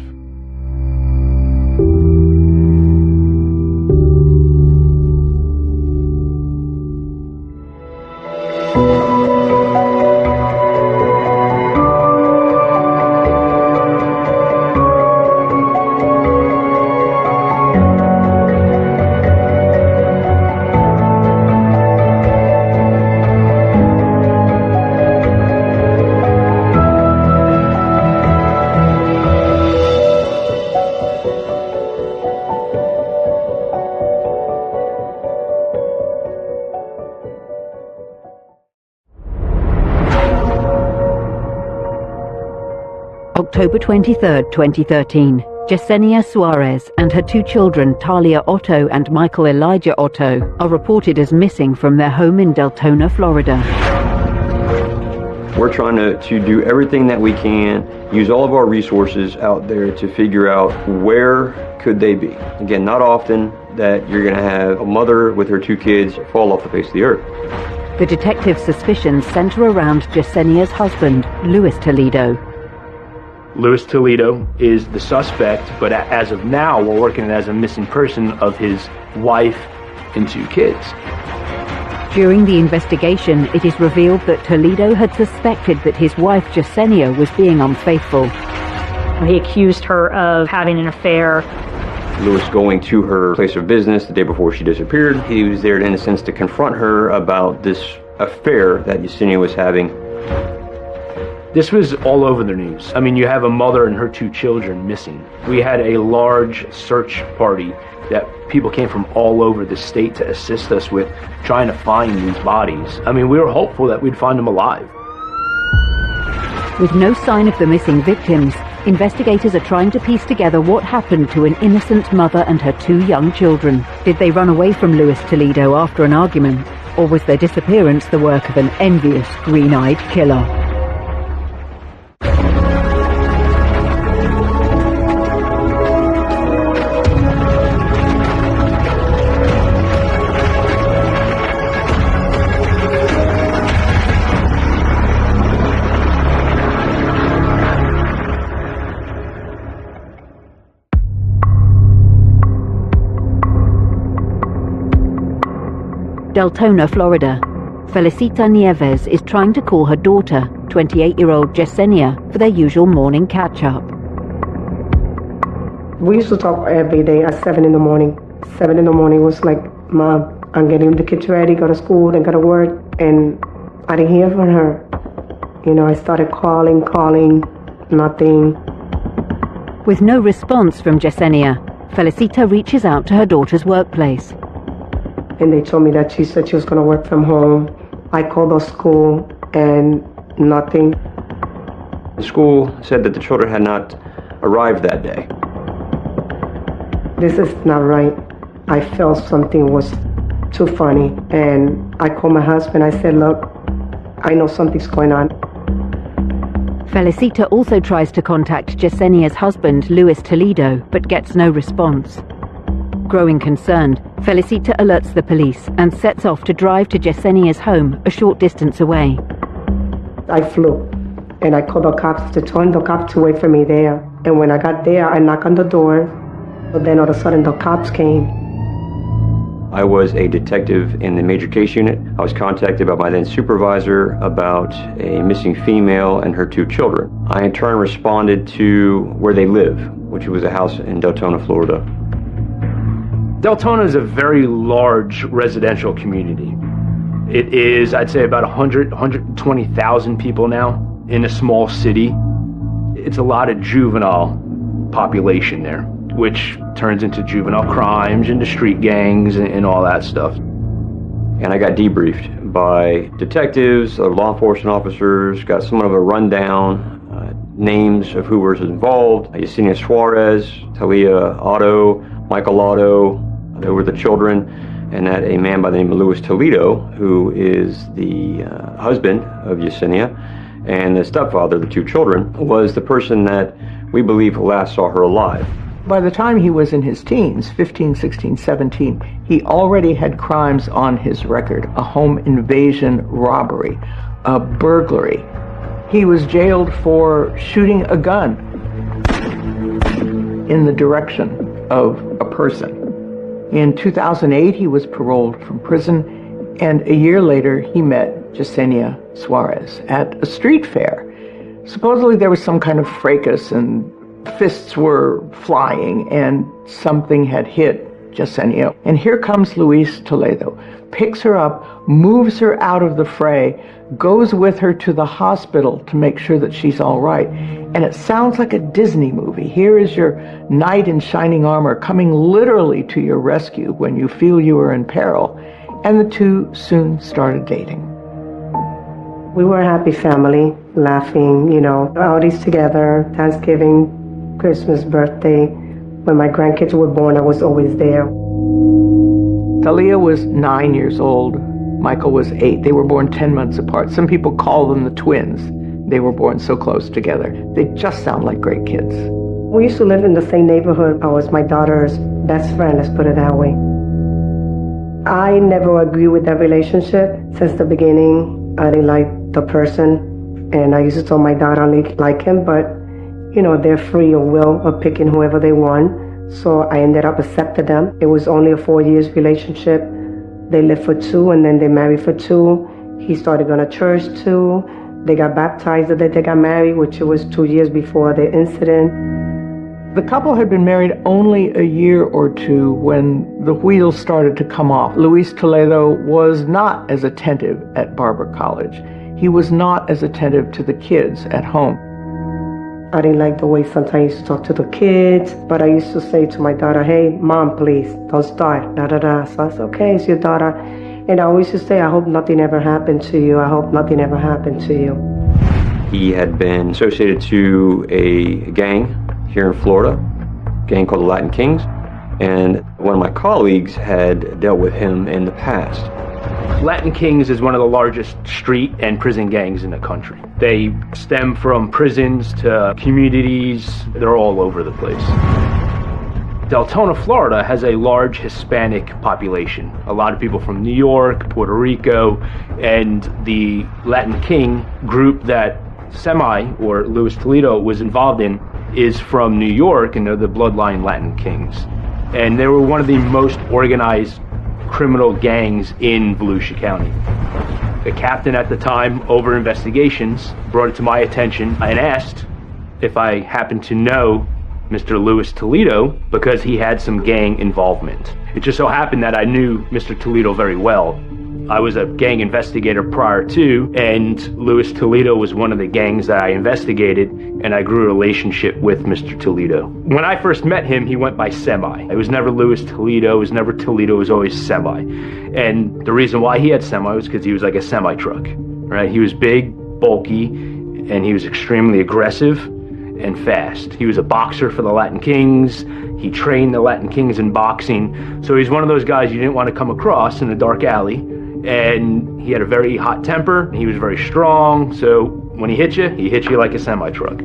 October 23, 2013, Yesenia Suarez and her two children, Talia Otto and Michael Elijah Otto, are reported as missing from their home in Deltona, Florida. We're trying to do everything that we can, use all of our resources out there to figure out where could they be. Again, not often that you're going to have a mother with her two kids fall off the face of the earth. The detective's suspicions center around Yesenia's husband, Luis Toledo. Luis Toledo is the suspect, but as of now, we're working as a missing person of his wife and two kids. During the investigation, it is revealed that Toledo had suspected that his wife, Yesenia, was being unfaithful. He accused her of having an affair. Luis going to her place of business the day before she disappeared. He was there in a sense to confront her about this affair that Yesenia was having. This was all over the news. I mean, you have a mother and her two children missing. We had a large search party that people came from all over the state to assist us with trying to find these bodies. I mean, we were hopeful that we'd find them alive. With no sign of the missing victims, Investigators are trying to piece together what happened to an innocent mother and her 2 young children. Did they run away from Luis Toledo after an argument? Or was their disappearance the work of an envious, green-eyed killer? Deltona, Florida. Felicita Nieves is trying to call her daughter, 28-year-old Yesenia, for their usual morning catch-up. We used to talk every day at 7 in the morning. 7 in the morning was like, Mom, I'm getting the kids ready, go to school, then go to work. And I didn't hear from her. You know, I started calling, nothing. With no response from Yesenia, Felicita reaches out to her daughter's workplace. And they told me that she said she was going to work from home. I called the school and nothing. The school said that the children had not arrived that day. This is not right. I felt something was too funny. And I called my husband. I said, look, I know something's going on. Felicita also tries to contact Yesenia's husband, Luis Toledo, but gets no response. Growing concerned, Felicita alerts the police and sets off to drive to Yesenia's home a short distance away. I flew and I called the cops to tell the cops to wait for me there. And when I got there, I knocked on the door, but then all of a sudden the cops came. I was a detective in the major case unit. I was contacted by my then supervisor about a missing female and her 2 children. I in turn responded to where they live, which was a house in Deltona, Florida. Deltona is a very large residential community. It is, I'd say, about 120,000 people now in a small city. It's a lot of juvenile population there, which turns into juvenile crimes, into street gangs, and all that stuff. And I got debriefed by detectives, law enforcement officers, got somewhat of a rundown, names of who was involved. Yesenia Suarez, Talia Otto, Michael Otto, they were the children, and that a man by the name of Luis Toledo, who is the husband of Yesenia, and the stepfather of the 2 children, was the person that we believe last saw her alive. By the time he was in his teens, 15, 16, 17, he already had crimes on his record: a home invasion robbery, a burglary. He was jailed for shooting a gun in the direction of a person. In 2008, he was paroled from prison, and a year later, he met Yesenia Suarez at a street fair. Supposedly, there was some kind of fracas, and fists were flying, and something had hit Yesenia. And here comes Luis Toledo, picks her up, moves her out of the fray, goes with her to the hospital to make sure that she's all right. And it sounds like a Disney movie. Here is your knight in shining armor coming literally to your rescue when you feel you are in peril. And the 2 soon started dating. We were a happy family, laughing, you know, outings together, Thanksgiving, Christmas, birthday. When my grandkids were born, I was always there. Talia was 9 years old. Michael was 8. They were born 10 months apart. Some people call them the twins. They were born so close together. They just sound like great kids. We used to live in the same neighborhood. I was my daughter's best friend, let's put it that way. I never agreed with that relationship since the beginning. I didn't like the person, and I used to tell my daughter I like him, but you know, they're free of will of picking whoever they want. So I ended up accepting them. It was only a 4 years relationship. They lived for 2 and then they married for 2. He started going to church too. They got baptized the day they got married, which was 2 years before the incident. The couple had been married only a year or 2 when the wheels started to come off. Luis Toledo was not as attentive at Barber College. He was not as attentive to the kids at home. I didn't like the way sometimes I used to talk to the kids, but I used to say to my daughter, hey, Mom, please, don't start, da-da-da. So I said, okay, it's your daughter. And I always used to say, I hope nothing ever happened to you. I hope nothing ever happened to you. He had been associated to a gang here in Florida, a gang called the Latin Kings, and one of my colleagues had dealt with him in the past. Latin Kings is one of the largest street and prison gangs in the country. They stem from prisons to communities. They're all over the place. Deltona, Florida has a large Hispanic population. A lot of people from New York, Puerto Rico, and the Latin King group that Semi, or Luis Toledo, was involved in is from New York, and they're the bloodline Latin Kings. And they were one of the most organized criminal gangs in Volusia County. The captain at the time, over investigations, brought it to my attention and asked if I happened to know Mr. Luis Toledo because he had some gang involvement. It just so happened that I knew Mr. Toledo very well. I was a gang investigator prior to, and Luis Toledo was one of the gangs that I investigated, and I grew a relationship with Mr. Toledo. When I first met him, he went by Semi. It was never Luis Toledo, it was never Toledo, it was always Semi. And the reason why he had Semi was because he was like a semi-truck, right? He was big, bulky, and he was extremely aggressive and fast. He was a boxer for the Latin Kings. He trained the Latin Kings in boxing. So he's one of those guys you didn't want to come across in a dark alley. And he had a very hot temper. He was very strong. So when he hit you like a semi-truck.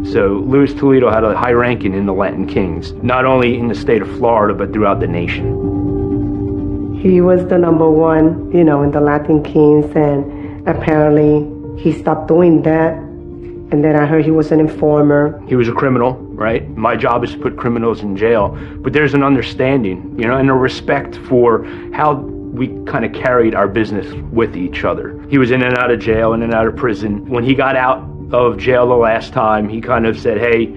So Luis Toledo had a high ranking in the Latin Kings, not only in the state of Florida, but throughout the nation. He was the number one, in the Latin Kings, and apparently he stopped doing that. And then I heard he was an informer. He was a criminal, right? My job is to put criminals in jail. But there's an understanding, and a respect for how we kind of carried our business with each other. He was in and out of jail, in and out of prison. When he got out of jail the last time, he kind of said, hey,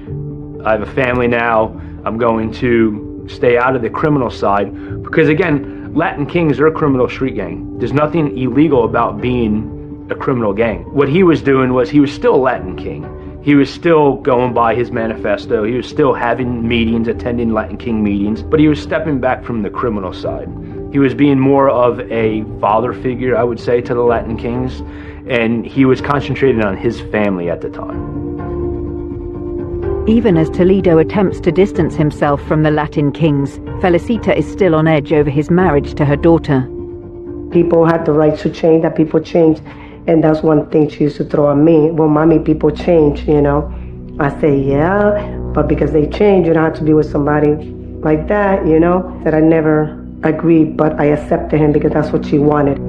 I have a family now. I'm going to stay out of the criminal side. Because again, Latin Kings are a criminal street gang. There's nothing illegal about being a criminal gang. What he was doing was he was still a Latin King. He was still going by his manifesto. He was still having meetings, attending Latin King meetings, but he was stepping back from the criminal side. He was being more of a father figure, I would say, to the Latin Kings, and he was concentrating on his family at the time. Even as Toledo attempts to distance himself from the Latin Kings, Felicita is still on edge over his marriage to her daughter. People had the right to change, that people changed. And that's one thing she used to throw at me. Well, mommy, people change, I say, yeah, but because they change, you don't have to be with somebody like that, That I never agreed, but I accepted him because that's what she wanted.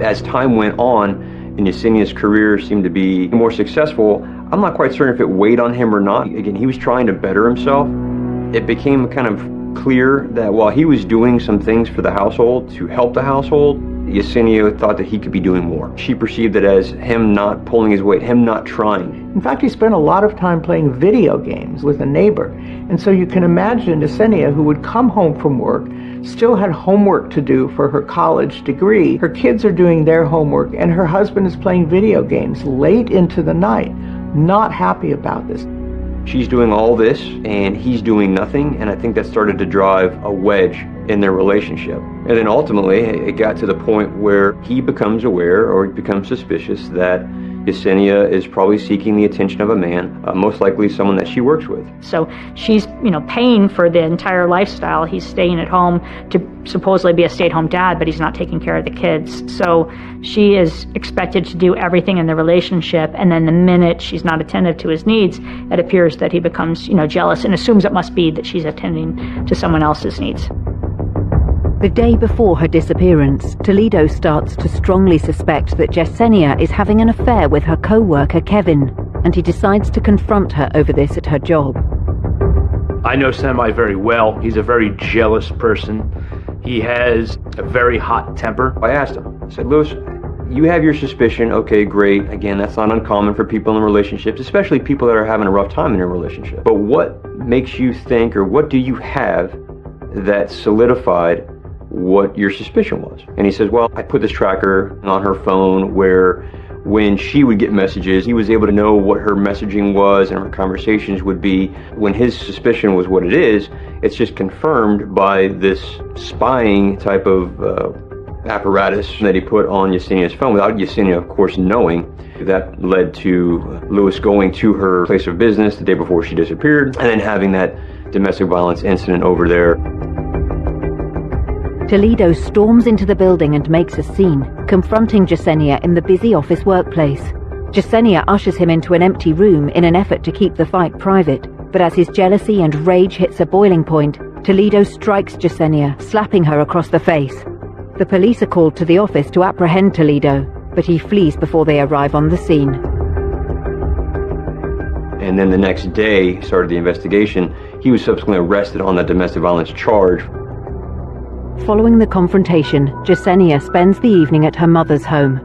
As time went on and Yesenia's career seemed to be more successful, I'm not quite certain if it weighed on him or not. Again, he was trying to better himself. It became kind of clear that while he was doing some things for the household to help the household, Yesenia thought that he could be doing more. She perceived it as him not pulling his weight, him not trying. In fact, he spent a lot of time playing video games with a neighbor. And so you can imagine Yesenia, who would come home from work, still had homework to do for her college degree. Her kids are doing their homework, and her husband is playing video games late into the night, not happy about this. She's doing all this, and he's doing nothing, and I think that started to drive a wedge in their relationship. And then ultimately, it got to the point where he becomes aware, or he becomes suspicious, that Yesenia is probably seeking the attention of a man, most likely someone that she works with. So she's, paying for the entire lifestyle. He's staying at home to supposedly be a stay-at-home dad, but he's not taking care of the kids. So she is expected to do everything in the relationship, and then the minute she's not attentive to his needs, it appears that he becomes, jealous and assumes it must be that she's attending to someone else's needs. The day before her disappearance, Toledo starts to strongly suspect that Yesenia is having an affair with her co-worker Kevin, and he decides to confront her over this at her job. I know Semi very well. He's a very jealous person. He has a very hot temper. I asked him, I said, Louis, you have your suspicion, okay, great. Again, that's not uncommon for people in relationships, especially people that are having a rough time in a relationship. But what makes you think, or what do you have that solidified what your suspicion was? And he says, well, I put this tracker on her phone where when she would get messages, he was able to know what her messaging was and her conversations would be. When his suspicion was what it is, it's just confirmed by this spying type of apparatus that he put on Yesenia's phone without Yesenia, of course, knowing. That led to Lewis going to her place of business the day before she disappeared and then having that domestic violence incident over there. Toledo storms into the building and makes a scene, confronting Yesenia in the busy office workplace. Yesenia ushers him into an empty room in an effort to keep the fight private, but as his jealousy and rage hits a boiling point, Toledo strikes Yesenia, slapping her across the face. The police are called to the office to apprehend Toledo, but he flees before they arrive on the scene. And then the next day started the investigation. He was subsequently arrested on that domestic violence charge. Following the confrontation, Yesenia spends the evening at her mother's home.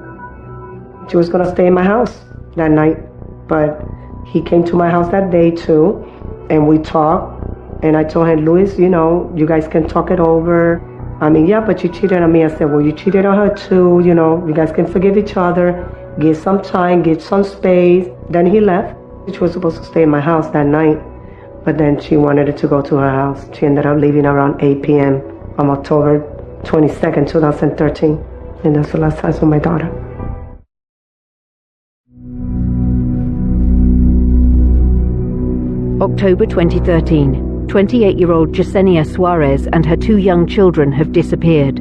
She was going to stay in my house that night, but he came to my house that day too, and we talked, and I told him, Louis, you guys can talk it over. Yeah, but you cheated on me. I said, well, you cheated on her too, you guys can forgive each other, give some time, give some space. Then he left. She was supposed to stay in my house that night, but then she wanted to go to her house. She ended up leaving around 8 p.m. on October 22nd, 2013, and that's the last time I saw my daughter. October 2013. 28-year-old Yesenia Suarez and her 2 young children have disappeared.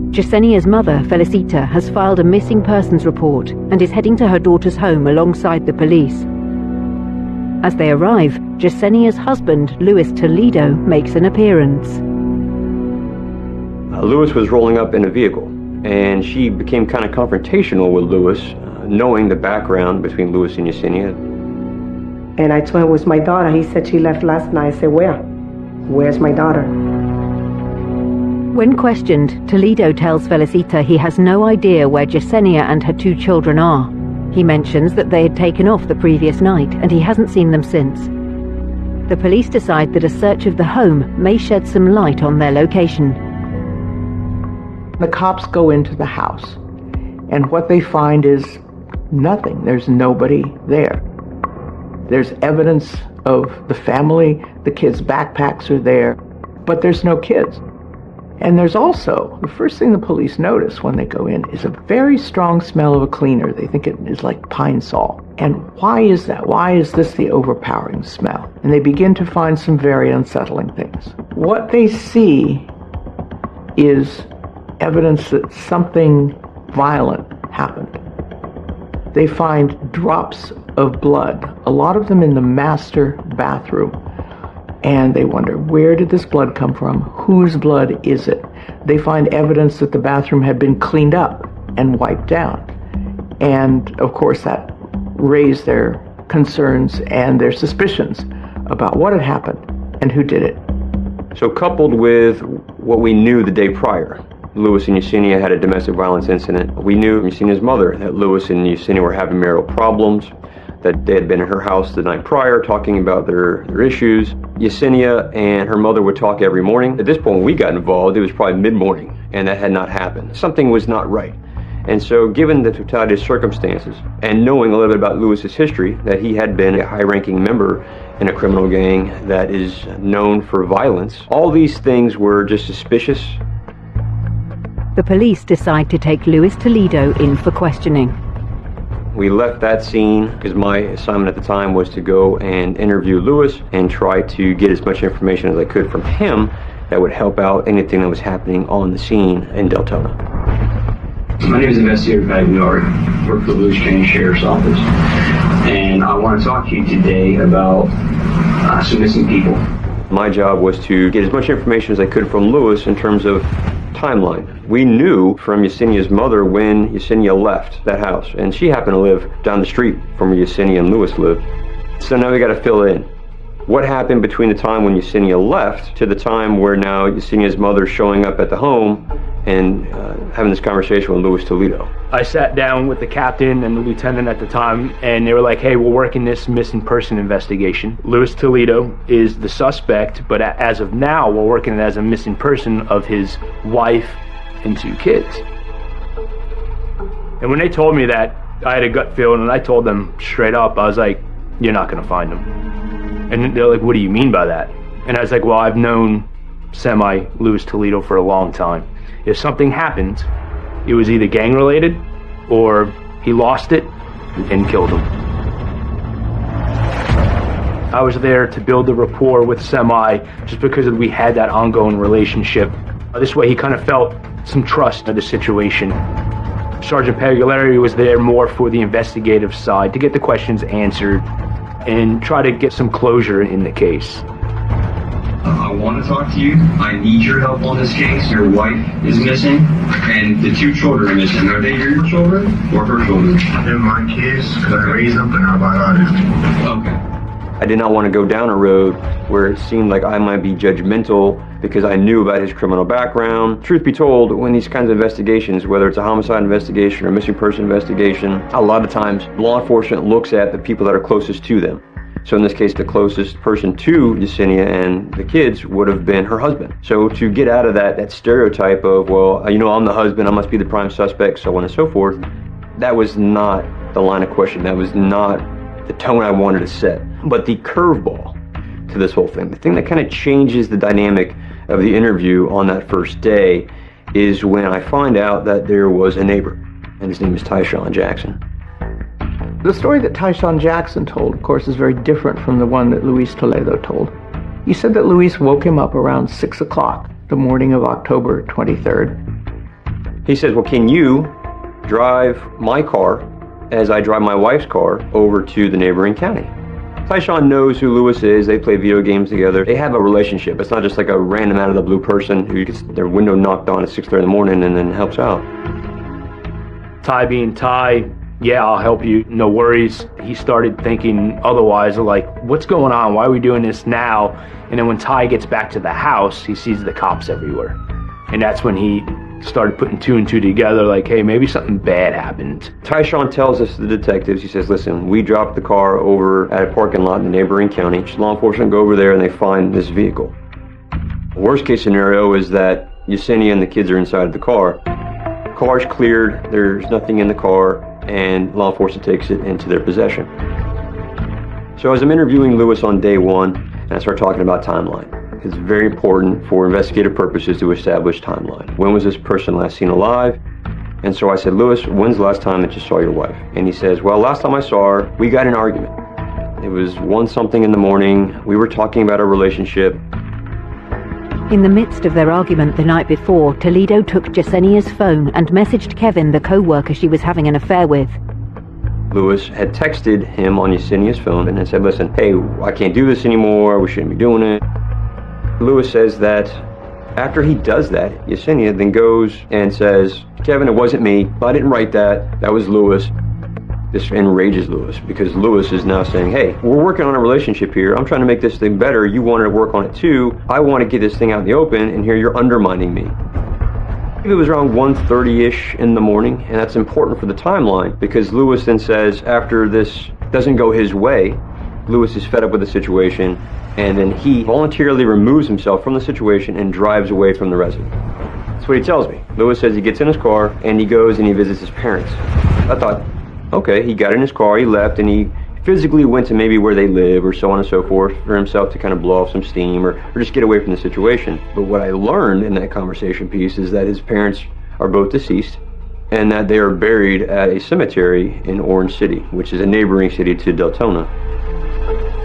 Yesenia's mother, Felicita, has filed a missing persons report and is heading to her daughter's home alongside the police. As they arrive, Yesenia's husband, Louis Toledo, makes an appearance. Louis was rolling up in a vehicle, and she became kind of confrontational with Louis, knowing the background between Louis and Yesenia. And I told him it was my daughter. He said she left last night. I said, where? Where's my daughter? When questioned, Toledo tells Felicita he has no idea where Yesenia and her 2 children are. He mentions that they had taken off the previous night and he hasn't seen them since. The police decide that a search of the home may shed some light on their location. The cops go into the house, and what they find is nothing. There's nobody there. There's evidence of the family, the kids' backpacks are there, but there's no kids. And there's also, the first thing the police notice when they go in is a very strong smell of a cleaner. They think it is like pine sol. And why is that? Why is this the overpowering smell? And they begin to find some very unsettling things. What they see is evidence that something violent happened. They find drops of blood, a lot of them in the master bathroom. And they wonder, where did this blood come from? Whose blood is it? They find evidence that the bathroom had been cleaned up and wiped down. And of course that raised their concerns and their suspicions about what had happened and who did it. So coupled with what we knew the day prior, Louis and Yesenia had a domestic violence incident. We knew from Yesenia's mother that Louis and Yesenia were having marital problems, that they had been at her house the night prior talking about their issues. Yesenia and her mother would talk every morning. At this point, when we got involved, it was probably mid-morning, and that had not happened. Something was not right. And so given the totality of circumstances, and knowing a little bit about Louis's history, that he had been a high-ranking member in a criminal gang that is known for violence, all these things were just suspicious. The police decide to take Louis Toledo in for questioning. We left that scene because my assignment at the time was to go and interview Louis and try to get as much information as I could from him that would help out anything that was happening on the scene in Deltona. My name is Investigator Pat York. I work for the Lewis County Sheriff's Office, and I want to talk to you today about some missing people. My job was to get as much information as I could from Louis in terms of timeline. We knew from Yesenia's mother when Yesenia left that house, and she happened to live down the street from where Yesenia and Louis lived. So now we got to fill in. What happened between the time when Yesenia left to the time where now Yesenia's mother showing up at the home and having this conversation with Louis Toledo? I sat down with the captain and the lieutenant at the time, and they were like, hey, we're working this missing person investigation. Louis Toledo is the suspect, but as of now, we're working it as a missing person of his wife and 2 kids. And when they told me that, I had a gut feeling, and I told them straight up, I was like, you're not going to find them. And they're like, what do you mean by that? And I was like, well, I've known Louis Toledo for a long time. If something happens, It was either gang related or he lost it and killed him. I was there to build the rapport with Semi just because we had that ongoing relationship. This way he kind of felt some trust in the situation. Sergeant Pagliari was there more for the investigative side to get the questions answered and try to get some closure in the case. I want to talk to you. I need your help on this case. Your wife is missing, and the 2 children are missing. Are they your children or her children? They're my kids, because I raised them, but not biologically. Okay. I did not want to go down a road where it seemed like I might be judgmental because I knew about his criminal background. Truth be told, when these kinds of investigations, whether it's a homicide investigation or missing person investigation, a lot of times law enforcement looks at the people that are closest to them. So in this case, the closest person to Yesenia and the kids would have been her husband. So to get out of that stereotype of, well, you know, I'm the husband, I must be the prime suspect, so on and so forth, that was not the line of question. That was not the tone I wanted to set. But the curveball to this whole thing, the thing that kind of changes the dynamic of the interview on that first day, is when I find out that there was a neighbor, and his name is Tyshawn Jackson. The story that Tyshawn Jackson told, of course, is very different from the one that Luis Toledo told. He said that Luis woke him up around 6 o'clock the morning of October 23rd. He says, well, can you drive my car as I drive my wife's car over to the neighboring county? Tyshawn knows who Luis is. They play video games together. They have a relationship. It's not just like a random out of the blue person who gets their window knocked on at 6:30 in the morning and then helps out. Ty being Ty, yeah, I'll help you, no worries. He started thinking otherwise, like, what's going on? Why are we doing this now? And then when Ty gets back to the house, he sees the cops everywhere. And that's when he started putting 2 and 2 together, like, hey, maybe something bad happened. Tyshawn tells us, the detectives, he says, listen, we dropped the car over at a parking lot in the neighboring county. Law enforcement go over there and they find this vehicle. The worst case scenario is that Yesenia and the kids are inside the car. Car's cleared, there's nothing in the car, and law enforcement takes it into their possession. So as I'm interviewing Luis on day 1, and I start talking about timeline. It's very important for investigative purposes to establish timeline. When was this person last seen alive? And so I said, Luis, when's the last time that you saw your wife? And he says, well, last time I saw her, we got in an argument. It was 1 something in the morning. We were talking about our relationship. In the midst of their argument the night before, Toledo took Yesenia's phone and messaged Kevin, the co-worker she was having an affair with. Luis had texted him on Yesenia's phone and said, listen, hey, I can't do this anymore. We shouldn't be doing it. Luis says that after he does that, Yesenia then goes and says, Kevin, it wasn't me. I didn't write that. That was Luis. This enrages Luis because Luis is now saying, hey, we're working on a relationship here. I'm trying to make this thing better. You wanted to work on it too. I want to get this thing out in the open, and here you're undermining me. It was around 1:30-ish in the morning, and that's important for the timeline because Luis then says after this doesn't go his way, Luis is fed up with the situation, and then he voluntarily removes himself from the situation and drives away from the resident. That's what he tells me. Luis says he gets in his car and he goes and he visits his parents. I thought, okay, he got in his car, he left, and he physically went to maybe where they live or so on and so forth for himself to kind of blow off some steam or just get away from the situation. But what I learned in that conversation piece is that his parents are both deceased and that they are buried at a cemetery in Orange City, which is a neighboring city to Deltona.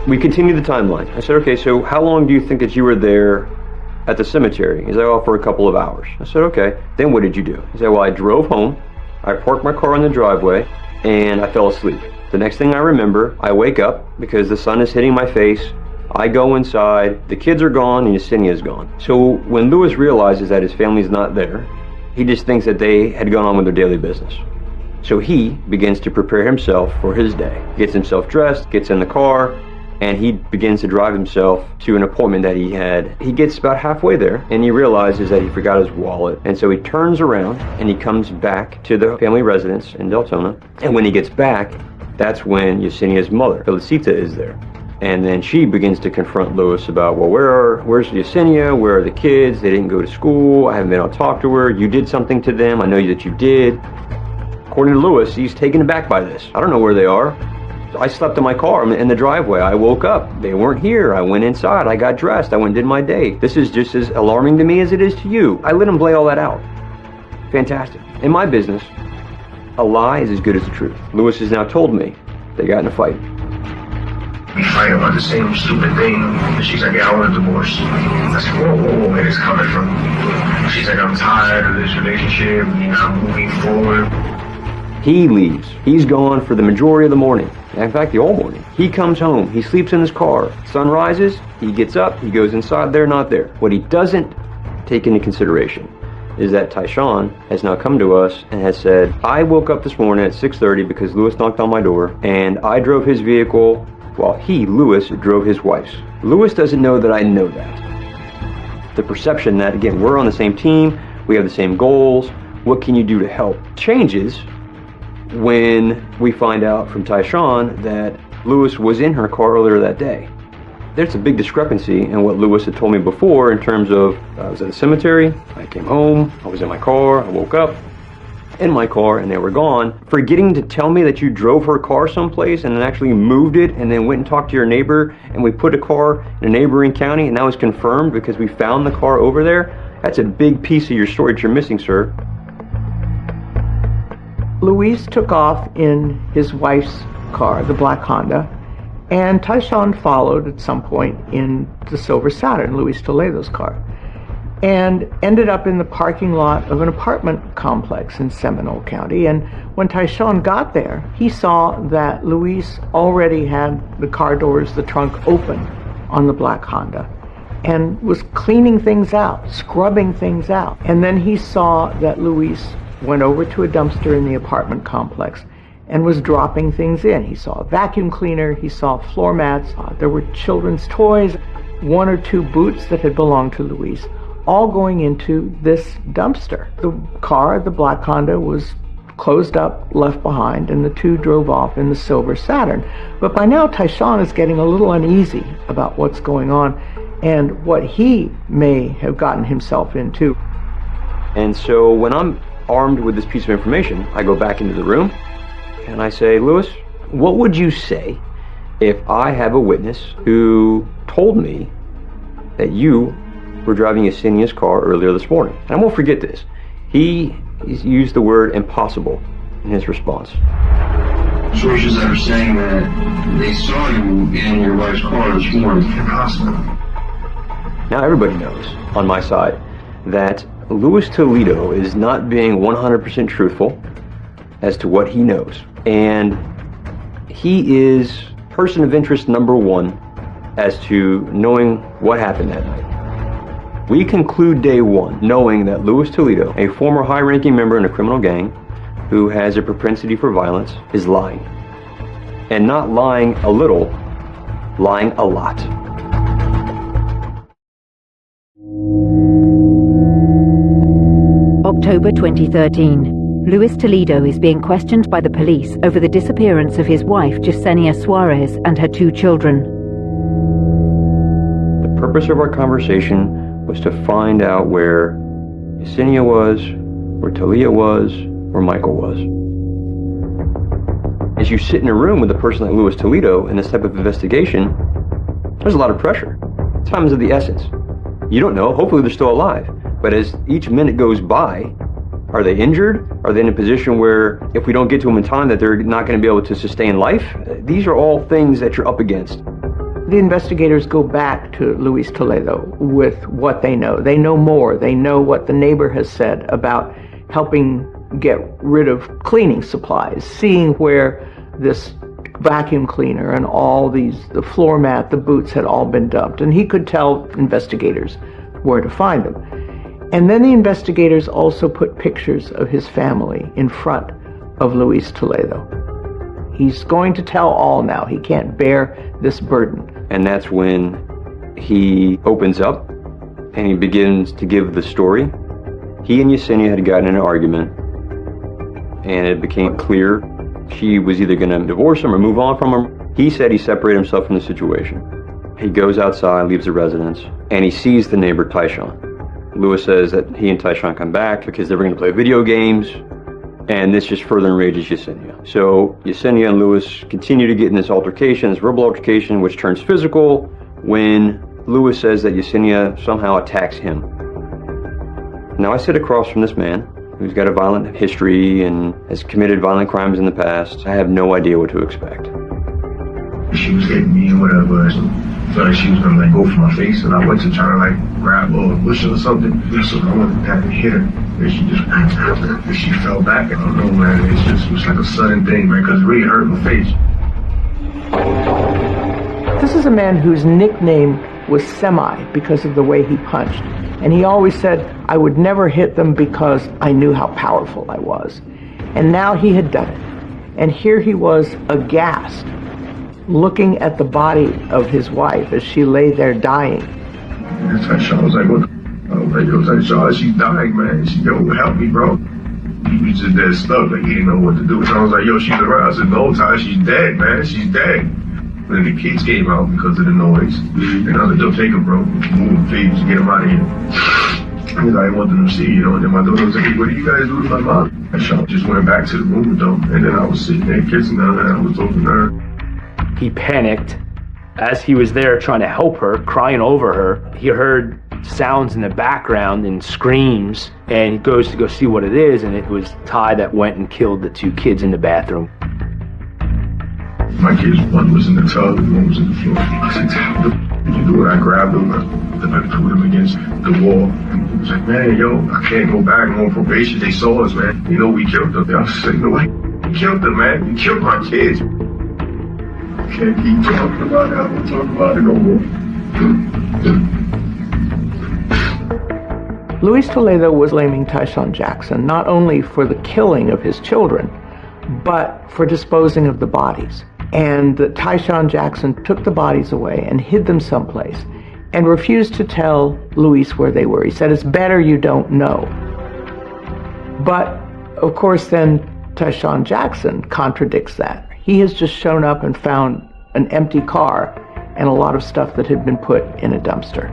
We continued the timeline. I said, okay, so how long do you think that you were there at the cemetery? He's like, oh, for a couple of hours. I said, okay, then what did you do? He said, well, I drove home, I parked my car in the driveway, and I fell asleep. The next thing I remember, I wake up because the sun is hitting my face. I go inside, the kids are gone, and Yesenia is gone. So when Luis realizes that his family's not there, he just thinks that they had gone on with their daily business. So he begins to prepare himself for his day. Gets himself dressed, gets in the car, and he begins to drive himself to an appointment that he had. He gets about halfway there, and he realizes that he forgot his wallet. And so he turns around, and he comes back to the family residence in Deltona. And when he gets back, that's when Yesenia's mother, Felicita, is there. And then she begins to confront Luis about, well, where's Yesenia? Where are the kids? They didn't go to school. I haven't been able to talk to her. You did something to them. I know that you did. According to Luis, he's taken aback by this. I don't know where they are. I slept in my car in the driveway. I woke up. They weren't here. I went inside. I got dressed. I went and did my day. This is just as alarming to me as it is to you. I let him lay all that out. Fantastic. In my business, a lie is as good as the truth. Lewis has now told me they got in a fight. We fight about the same stupid thing. And she's like, yeah, I want a divorce. I said, whoa, where is this coming from? She's like, I'm tired of this relationship. I'm moving forward. He leaves. He's gone for the majority of the morning. In fact, the whole morning. He comes home. He sleeps in his car. Sun rises. He gets up. He goes inside. They're not there. What he doesn't take into consideration is that Tyshawn has now come to us and has said, I woke up this morning at 6:30 because Lewis knocked on my door, and I drove his vehicle while he, Lewis, drove his wife's. Lewis doesn't know that I know that. The perception that, again, we're on the same team, we have the same goals, what can you do to help, changes when we find out from Tyshawn that Lewis was in her car earlier that day. There's a big discrepancy in what Lewis had told me before in terms of, I was at a cemetery, I came home, I was in my car, I woke up in my car and they were gone. Forgetting to tell me that you drove her car someplace and then actually moved it and then went and talked to your neighbor and we put a car in a neighboring county and that was confirmed because we found the car over there, that's a big piece of your story that you're missing, sir. Luis took off in his wife's car, the black Honda, and Tyshawn followed at some point in the silver Saturn, Luis Toledo's car, and ended up in the parking lot of an apartment complex in Seminole County. And when Tyshawn got there, he saw that Luis already had the car doors, the trunk open on the black Honda, and was cleaning things out, scrubbing things out. And then he saw that Luis went over to a dumpster in the apartment complex and was dropping things in. He saw a vacuum cleaner, he saw floor mats, there were children's toys, 1 or 2 boots that had belonged to Luis, all going into this dumpster. The car, the black Honda, was closed up, left behind, and the two drove off in the silver Saturn. But by now, Tyshawn is getting a little uneasy about what's going on and what he may have gotten himself into. And so when I'm armed with this piece of information, I go back into the room and I say, Lewis, what would you say if I have a witness who told me that you were driving Yesenia's car earlier this morning? And I won't forget this. He used the word impossible in his response. Sources that are saying that they saw you in your wife's car this morning. Impossible. Now everybody knows on my side that Luis Toledo is not being 100% truthful as to what he knows. And he is person of interest number 1 as to knowing what happened that night. We conclude day 1 knowing that Luis Toledo, a former high-ranking member in a criminal gang who has a propensity for violence, is lying. And not lying a little, lying a lot. October 2013. Luis Toledo is being questioned by the police over the disappearance of his wife, Yesenia Suarez, and her 2 children. The purpose of our conversation was to find out where Yesenia was, where Talia was, where Michael was. As you sit in a room with a person like Luis Toledo in this type of investigation, there's a lot of pressure. Time is of the essence. You don't know, hopefully they're still alive. But as each minute goes by, are they injured? Are they in a position where if we don't get to them in time that they're not going to be able to sustain life? These are all things that you're up against. The investigators go back to Luis Toledo with what they know. They know more. They know what the neighbor has said about helping get rid of cleaning supplies, seeing where this vacuum cleaner and all these, the floor mat, the boots had all been dumped. And he could tell investigators where to find them. And then the investigators also put pictures of his family in front of Luis Toledo. He's going to tell all now. He can't bear this burden. And that's when he opens up and he begins to give the story. He and Yesenia had gotten in an argument and it became clear she was either going to divorce him or move on from him. He said he separated himself from the situation. He goes outside, leaves the residence, and he sees the neighbor, Tyshawn. Luis says that he and Tyshawn come back because they were going to play video games, and this just further enrages Yesenia. So Yesenia and Luis continue to get in this altercation, this verbal altercation, which turns physical when Luis says that Yesenia somehow attacks him. Now I sit across from this man who's got a violent history and has committed violent crimes in the past. I have no idea what to expect. She was hitting me or whatever. So I felt like she was gonna like go for my face, and I went to try to like grab a bush or something. So I went to hit her, and she just and she fell back. I don't know, man. It was like a sudden thing, man, because it really hurt my face. This is a man whose nickname was Semi because of the way he punched. And he always said, I would never hit them because I knew how powerful I was. And now he had done it. And here he was aghast, looking at the body of his wife as she lay there dying. I was like, what? I was like, Shaw, she's dying, man. She go, help me, bro. He was just dead stuck, like he didn't know what to do. So I was like, yo, she's around. I said, no, Ty, she's dead, man. She's dead. And then the kids came out because of the noise. And I was like, yo, take him, bro. Move, please, get him out of here. Because I didn't want them to see, you know. And then my daughter was like, hey, what do you guys do with my mom? And Shaw just went back to the room with them. And then I was sitting there kissing her, and I was talking to her. He panicked as he was there trying to help her, crying over her. He heard sounds in the background and screams, and he goes to go see what it is, and it was Ty that went and killed the two kids in the bathroom. My kids, one was in the tub and one was in the floor. I said, what did you do? And I grabbed him and I threw him against the wall. And he was like, man, yo, I can't go back. I'm on probation. They saw us, man. You know, we killed them. I was like, no, you killed them, man. You killed my kids. I can't keep talking about it. I don't talk about it no more. Luis Toledo was blaming Tyshawn Jackson not only for the killing of his children, but for disposing of the bodies. And that Tyshawn Jackson took the bodies away and hid them someplace and refused to tell Luis where they were. He said, it's better you don't know. But, of course, then Tyshawn Jackson contradicts that. He has just shown up and found an empty car and a lot of stuff that had been put in a dumpster.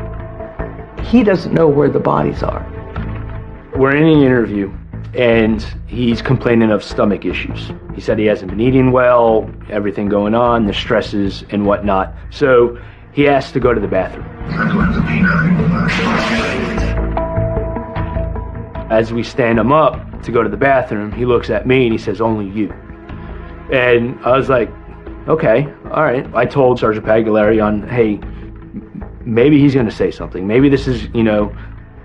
He doesn't know where the bodies are. We're in an interview, and he's complaining of stomach issues. He said he hasn't been eating well, everything going on, the stresses and whatnot. So he asked to go to the bathroom. As we stand him up to go to the bathroom, he looks at me and he says, only you. And I was like, okay, all right. I told Sergeant Pagliari hey, maybe he's going to say something. Maybe this is,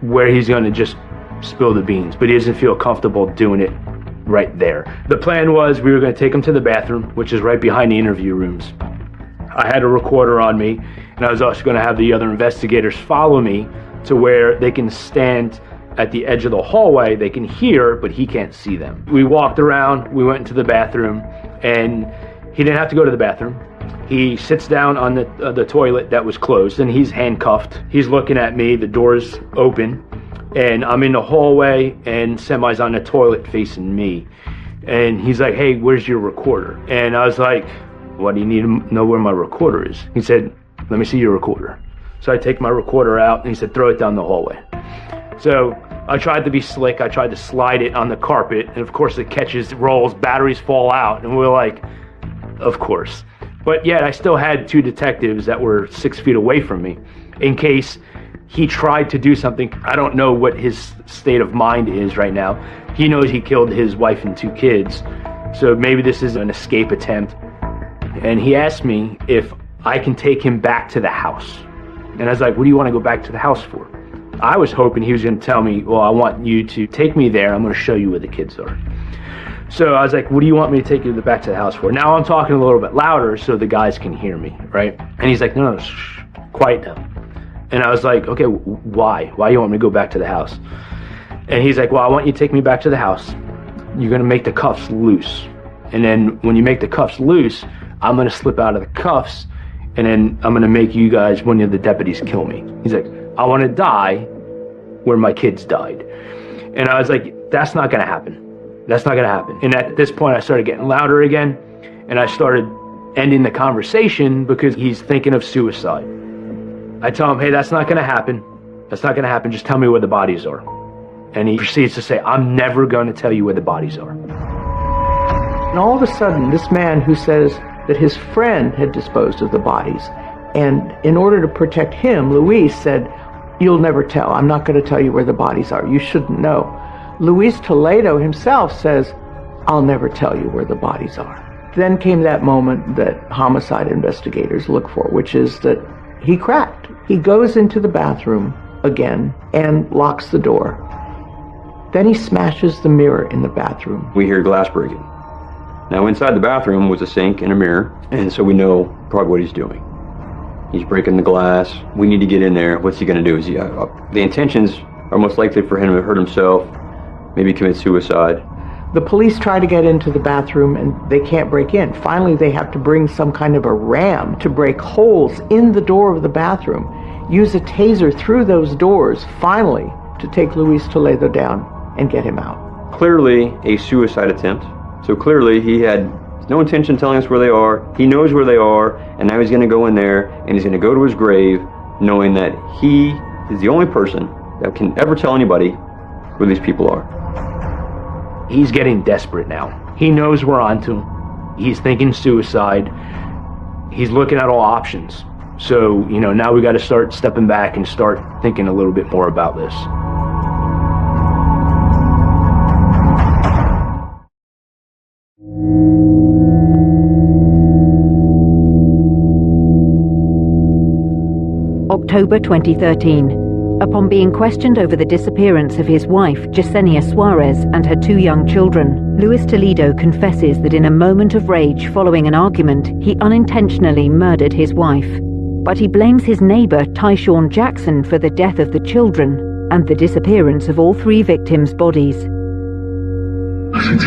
where he's going to just spill the beans, but he doesn't feel comfortable doing it right there. The plan was we were going to take him to the bathroom, which is right behind the interview rooms. I had a recorder on me, and I was also going to have the other investigators follow me to where they can stand at the edge of the hallway. They can hear, but he can't see them. We walked around, we went into the bathroom, and he didn't have to go to the bathroom. He sits down on the toilet that was closed, and he's handcuffed. He's looking at me, the door's open, and I'm in the hallway, and Semi's on the toilet facing me. And he's like, hey, where's your recorder? And I was like, what do you need to know where my recorder is? He said, let me see your recorder. So I take my recorder out, and he said, throw it down the hallway. So I tried to be slick. I tried to slide it on the carpet, and of course it catches, rolls, batteries fall out, and we're like, of course. But yet I still had two detectives that were 6 feet away from me in case he tried to do something. I don't know what his state of mind is right now. He knows he killed his wife and two kids, so maybe this is an escape attempt. And he asked me if I can take him back to the house. And I was like, what do you want to go back to the house for? I was hoping he was going to tell me, well, I want you to take me there. I'm going to show you where the kids are. So I was like, what do you want me to take you back to the house for? Now I'm talking a little bit louder so the guys can hear me, right? And he's like, no, shh, quiet down. And I was like, okay, why? Why do you want me to go back to the house? And he's like, well, I want you to take me back to the house. You're going to make the cuffs loose. And then when you make the cuffs loose, I'm going to slip out of the cuffs, and then I'm going to make you guys, one of the deputies, kill me. He's like, I want to die where my kids died. And I was like, that's not going to happen. That's not going to happen. And at this point, I started getting louder again, and I started ending the conversation because he's thinking of suicide. I tell him, hey, that's not going to happen. That's not going to happen. Just tell me where the bodies are. And he proceeds to say, I'm never going to tell you where the bodies are. And all of a sudden, this man who says that his friend had disposed of the bodies, and in order to protect him, Luis said, you'll never tell. I'm not going to tell you where the bodies are. You shouldn't know. Luis Toledo himself says, "I'll never tell you where the bodies are." Then came that moment that homicide investigators look for, which is that he cracked. He goes into the bathroom again and locks the door. Then he smashes the mirror in the bathroom. We hear glass breaking. Now inside the bathroom was a sink and a mirror, and so we know probably what he's doing. He's breaking the glass. We need to get in there. What's he going to do? Is he? The intentions are most likely for him to hurt himself, maybe commit suicide. The police try to get into the bathroom and they can't break in. Finally, they have to bring some kind of a ram to break holes in the door of the bathroom, use a taser through those doors, finally, to take Luis Toledo down and get him out. Clearly a suicide attempt. So clearly he had no intention of telling us where they are. He knows where they are, and now he's going to go in there and he's going to go to his grave knowing that he is the only person that can ever tell anybody where these people are. He's getting desperate now. He knows we're onto him. He's thinking suicide. He's looking at all options. So, now we got to start stepping back and start thinking a little bit more about this. October 2013. Upon being questioned over the disappearance of his wife, Yesenia Suarez, and her 2 young children, Luis Toledo confesses that in a moment of rage following an argument, he unintentionally murdered his wife. But he blames his neighbor, Tyshawn Jackson, for the death of the children and the disappearance of all 3 victims' bodies. I said,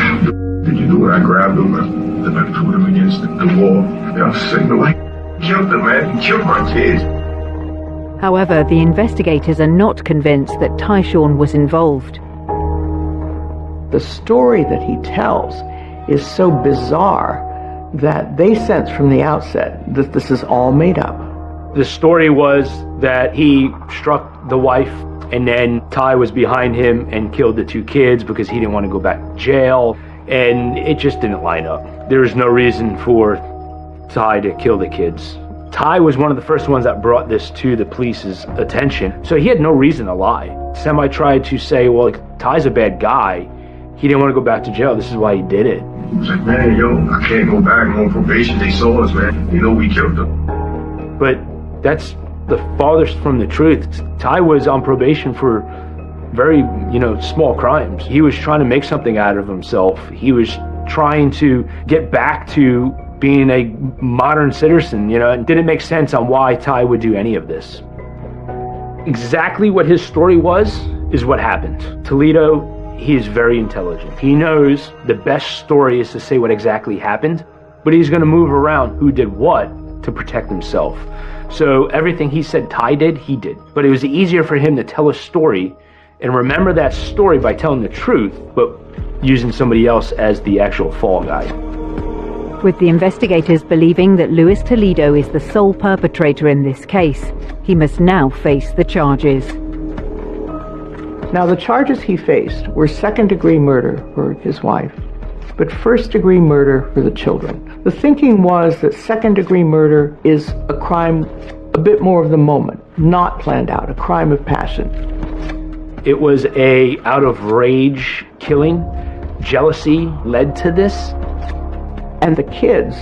"Did you do it?" I grabbed him and I threw him against the wall. I was saying, "No, I killed him, man. He killed my kids." However, the investigators are not convinced that Tyshawn was involved. The story that he tells is so bizarre that they sense from the outset that this is all made up. The story was that he struck the wife and then Ty was behind him and killed the 2 kids because he didn't want to go back to jail, and it just didn't line up. There was no reason for Ty to kill the kids. Ty was one of the first ones that brought this to the police's attention, so he had no reason to lie. Semi tried to say, well, Ty's a bad guy. He didn't want to go back to jail. This is why he did it. He was like, "Man, I can't go back. I'm on probation. They saw us, man. They know we killed them." But that's the farthest from the truth. Ty was on probation for very, small crimes. He was trying to make something out of himself. He was trying to get back to being a modern citizen, it didn't make sense on why Ty would do any of this. Exactly what his story was is what happened. Toledo, he is very intelligent. He knows the best story is to say what exactly happened, but he's going to move around who did what to protect himself. So everything he said Ty did, he did. But it was easier for him to tell a story and remember that story by telling the truth, but using somebody else as the actual fall guy. With the investigators believing that Luis Toledo is the sole perpetrator in this case, he must now face the charges. Now, the charges he faced were second-degree murder for his wife, but first-degree murder for the children. The thinking was that second-degree murder is a crime a bit more of the moment, not planned out, a crime of passion. It was a out of rage killing. Jealousy led to this. And the kids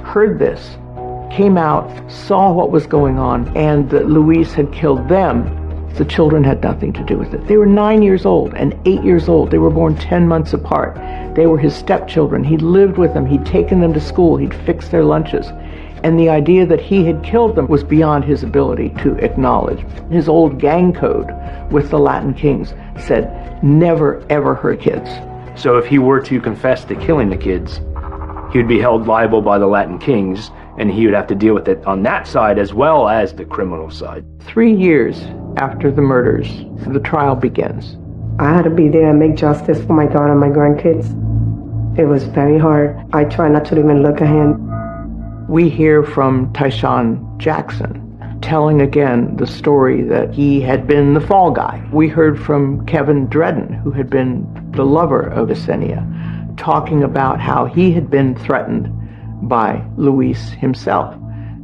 heard this, came out, saw what was going on, and that Luis had killed them. The children had nothing to do with it. They were 9 years old and 8 years old. They were born 10 months apart. They were his stepchildren. He'd lived with them. He'd taken them to school. He'd fixed their lunches. And the idea that he had killed them was beyond his ability to acknowledge. His old gang code with the Latin Kings said, never ever hurt kids. So if he were to confess to killing the kids, he would be held liable by the Latin Kings, and he would have to deal with it on that side as well as the criminal side. 3 years after the murders, the trial begins. I had to be there and make justice for my daughter and my grandkids. It was very hard. I try not to even look at him. We hear from Tyshawn Jackson telling again the story that he had been the fall guy. We heard from Kevin Dredden, who had been the lover of Yesenia, talking about how he had been threatened by Luis himself.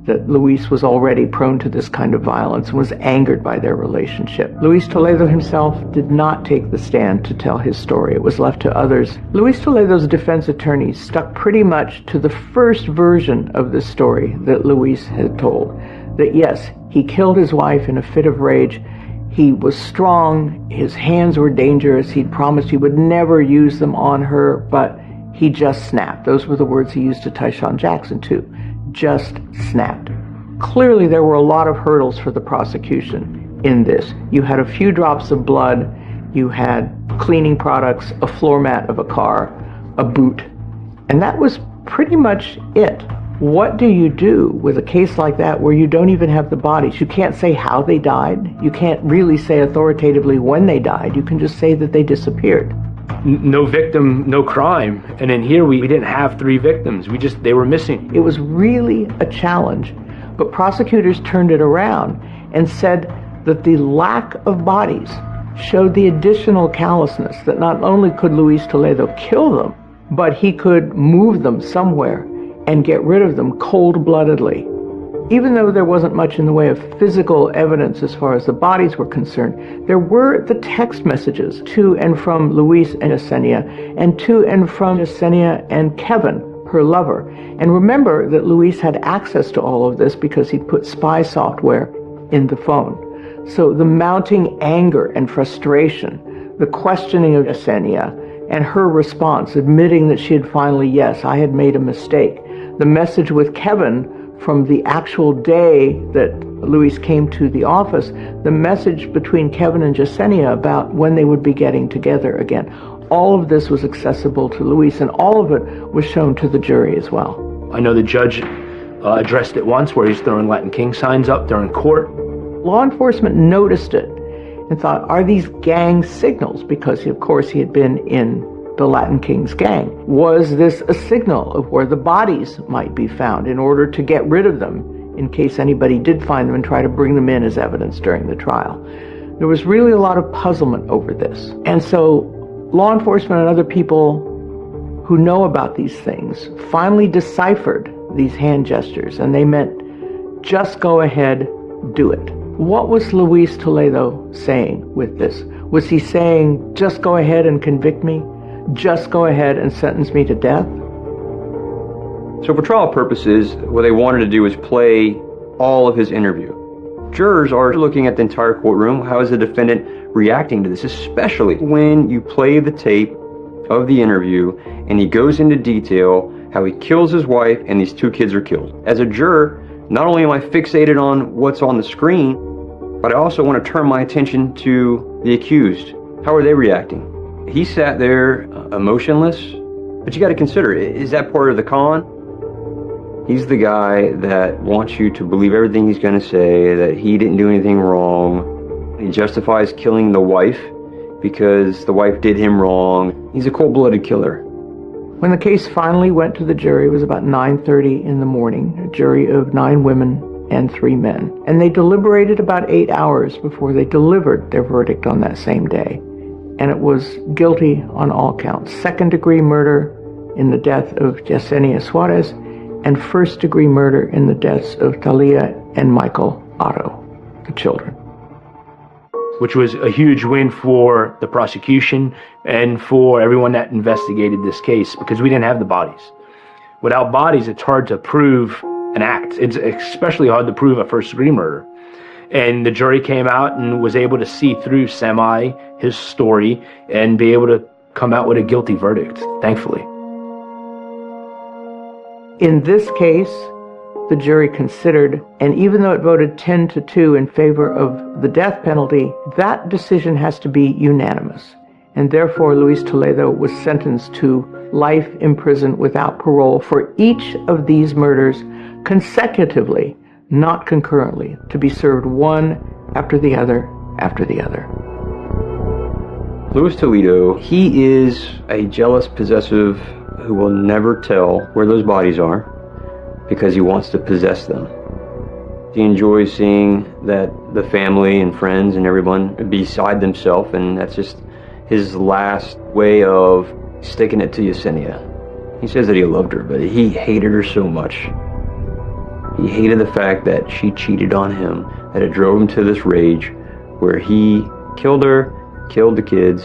that Luis was already prone to this kind of violence and was angered by their relationship. Luis Toledo himself did not take the stand to tell his story. It was left to others. Luis Toledo's defense attorneys stuck pretty much to the first version of the story that Luis had told. That yes, he killed his wife in a fit of rage. He was strong, his hands were dangerous, he'd promised he would never use them on her, but he just snapped. Those were the words he used to Tyshawn Jackson too. Just snapped. Clearly there were a lot of hurdles for the prosecution in this. You had a few drops of blood, you had cleaning products, a floor mat of a car, a boot, and that was pretty much it. What do you do with a case like that where you don't even have the bodies? You can't say how they died. You can't really say authoritatively when they died. You can just say that they disappeared. No victim, no crime. And in here, we didn't have 3 victims. They were missing. It was really a challenge. But prosecutors turned it around and said that the lack of bodies showed the additional callousness that not only could Luis Toledo kill them, but he could move them somewhere and get rid of them cold-bloodedly. Even though there wasn't much in the way of physical evidence as far as the bodies were concerned, there were the text messages to and from Luis and Yesenia, and to and from Yesenia and Kevin, her lover. And remember that Luis had access to all of this because he'd put spy software in the phone. So the mounting anger and frustration, the questioning of Yesenia, and her response, admitting that she had finally, yes, I had made a mistake. The message with Kevin from the actual day that Luis came to the office, the message between Kevin and Yesenia about when they would be getting together again. All of this was accessible to Luis, and all of it was shown to the jury as well. I know the judge addressed it once where he's throwing Latin King signs up during court. Law enforcement noticed it and thought, are these gang signals? Because, of course, he had been in the Latin Kings gang. Was this a signal of where the bodies might be found in order to get rid of them in case anybody did find them and try to bring them in as evidence during the trial? There was really a lot of puzzlement over this. And so law enforcement and other people who know about these things finally deciphered these hand gestures, and they meant, just go ahead, do it. What was Luis Toledo saying with this? Was he saying, just go ahead and convict me? Just go ahead and sentence me to death? So for trial purposes, what they wanted to do was play all of his interview. Jurors are looking at the entire courtroom. How is the defendant reacting to this, especially when you play the tape of the interview and he goes into detail how he kills his wife and these 2 kids are killed. As a juror, not only am I fixated on what's on the screen, but I also want to turn my attention to the accused. How are they reacting? He sat there emotionless, but you got to consider, is that part of the con? He's the guy that wants you to believe everything he's going to say, that he didn't do anything wrong. He justifies killing the wife because the wife did him wrong. He's a cold-blooded killer. When the case finally went to the jury, it was about 9:30 in the morning, a jury of 9 women and 3 men. And they deliberated about 8 hours before they delivered their verdict on that same day. And it was guilty on all counts. 2nd-degree murder in the death of Yesenia Suarez, and 1st-degree murder in the deaths of Talia and Michael Otto, the children. Which was a huge win for the prosecution and for everyone that investigated this case, because we didn't have the bodies. Without bodies, it's hard to prove an act. It's especially hard to prove a 1st-degree murder. And the jury came out and was able to see through his story and be able to come out with a guilty verdict, thankfully. In this case, the jury considered, and even though it voted 10-2 in favor of the death penalty, that decision has to be unanimous. And therefore, Luis Toledo was sentenced to life in prison without parole for each of these murders consecutively, not concurrently, to be served one after the other after the other. Luis Toledo, he is a jealous possessive who will never tell where those bodies are because he wants to possess them. He enjoys seeing that the family and friends and everyone beside themselves, and that's just his last way of sticking it to Yesenia. He says that he loved her, but he hated her so much. He hated the fact that she cheated on him, that it drove him to this rage where he killed her, killed the kids,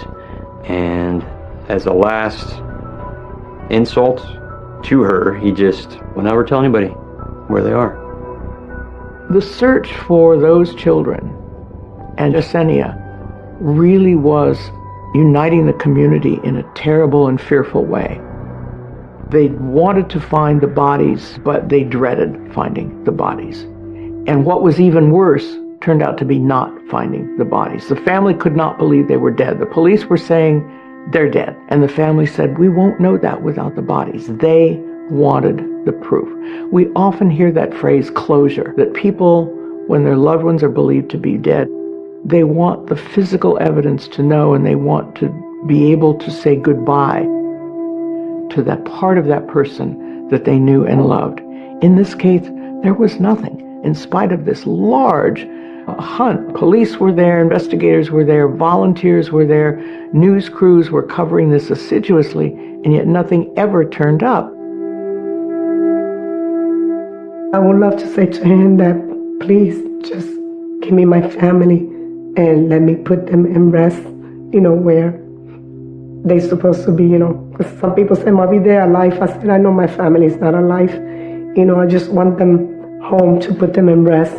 and as a last insult to her, he just will never tell anybody where they are. The search for those children and Yesenia really was uniting the community in a terrible and fearful way. They wanted to find the bodies, but they dreaded finding the bodies. And what was even worse turned out to be not finding the bodies. The family could not believe they were dead. The police were saying they're dead. And the family said, we won't know that without the bodies. They wanted the proof. We often hear that phrase, closure, that people, when their loved ones are believed to be dead, they want the physical evidence to know, and they want to be able to say goodbye to that part of that person that they knew and loved. In this case, there was nothing. In spite of this large hunt, police were there, investigators were there, volunteers were there, news crews were covering this assiduously, and yet nothing ever turned up. I would love to say to him that, please just give me my family and let me put them in rest, where they're supposed to be, because some people say, Mommy, they're alive. I said, I know my family is not alive. I just want them home to put them in rest.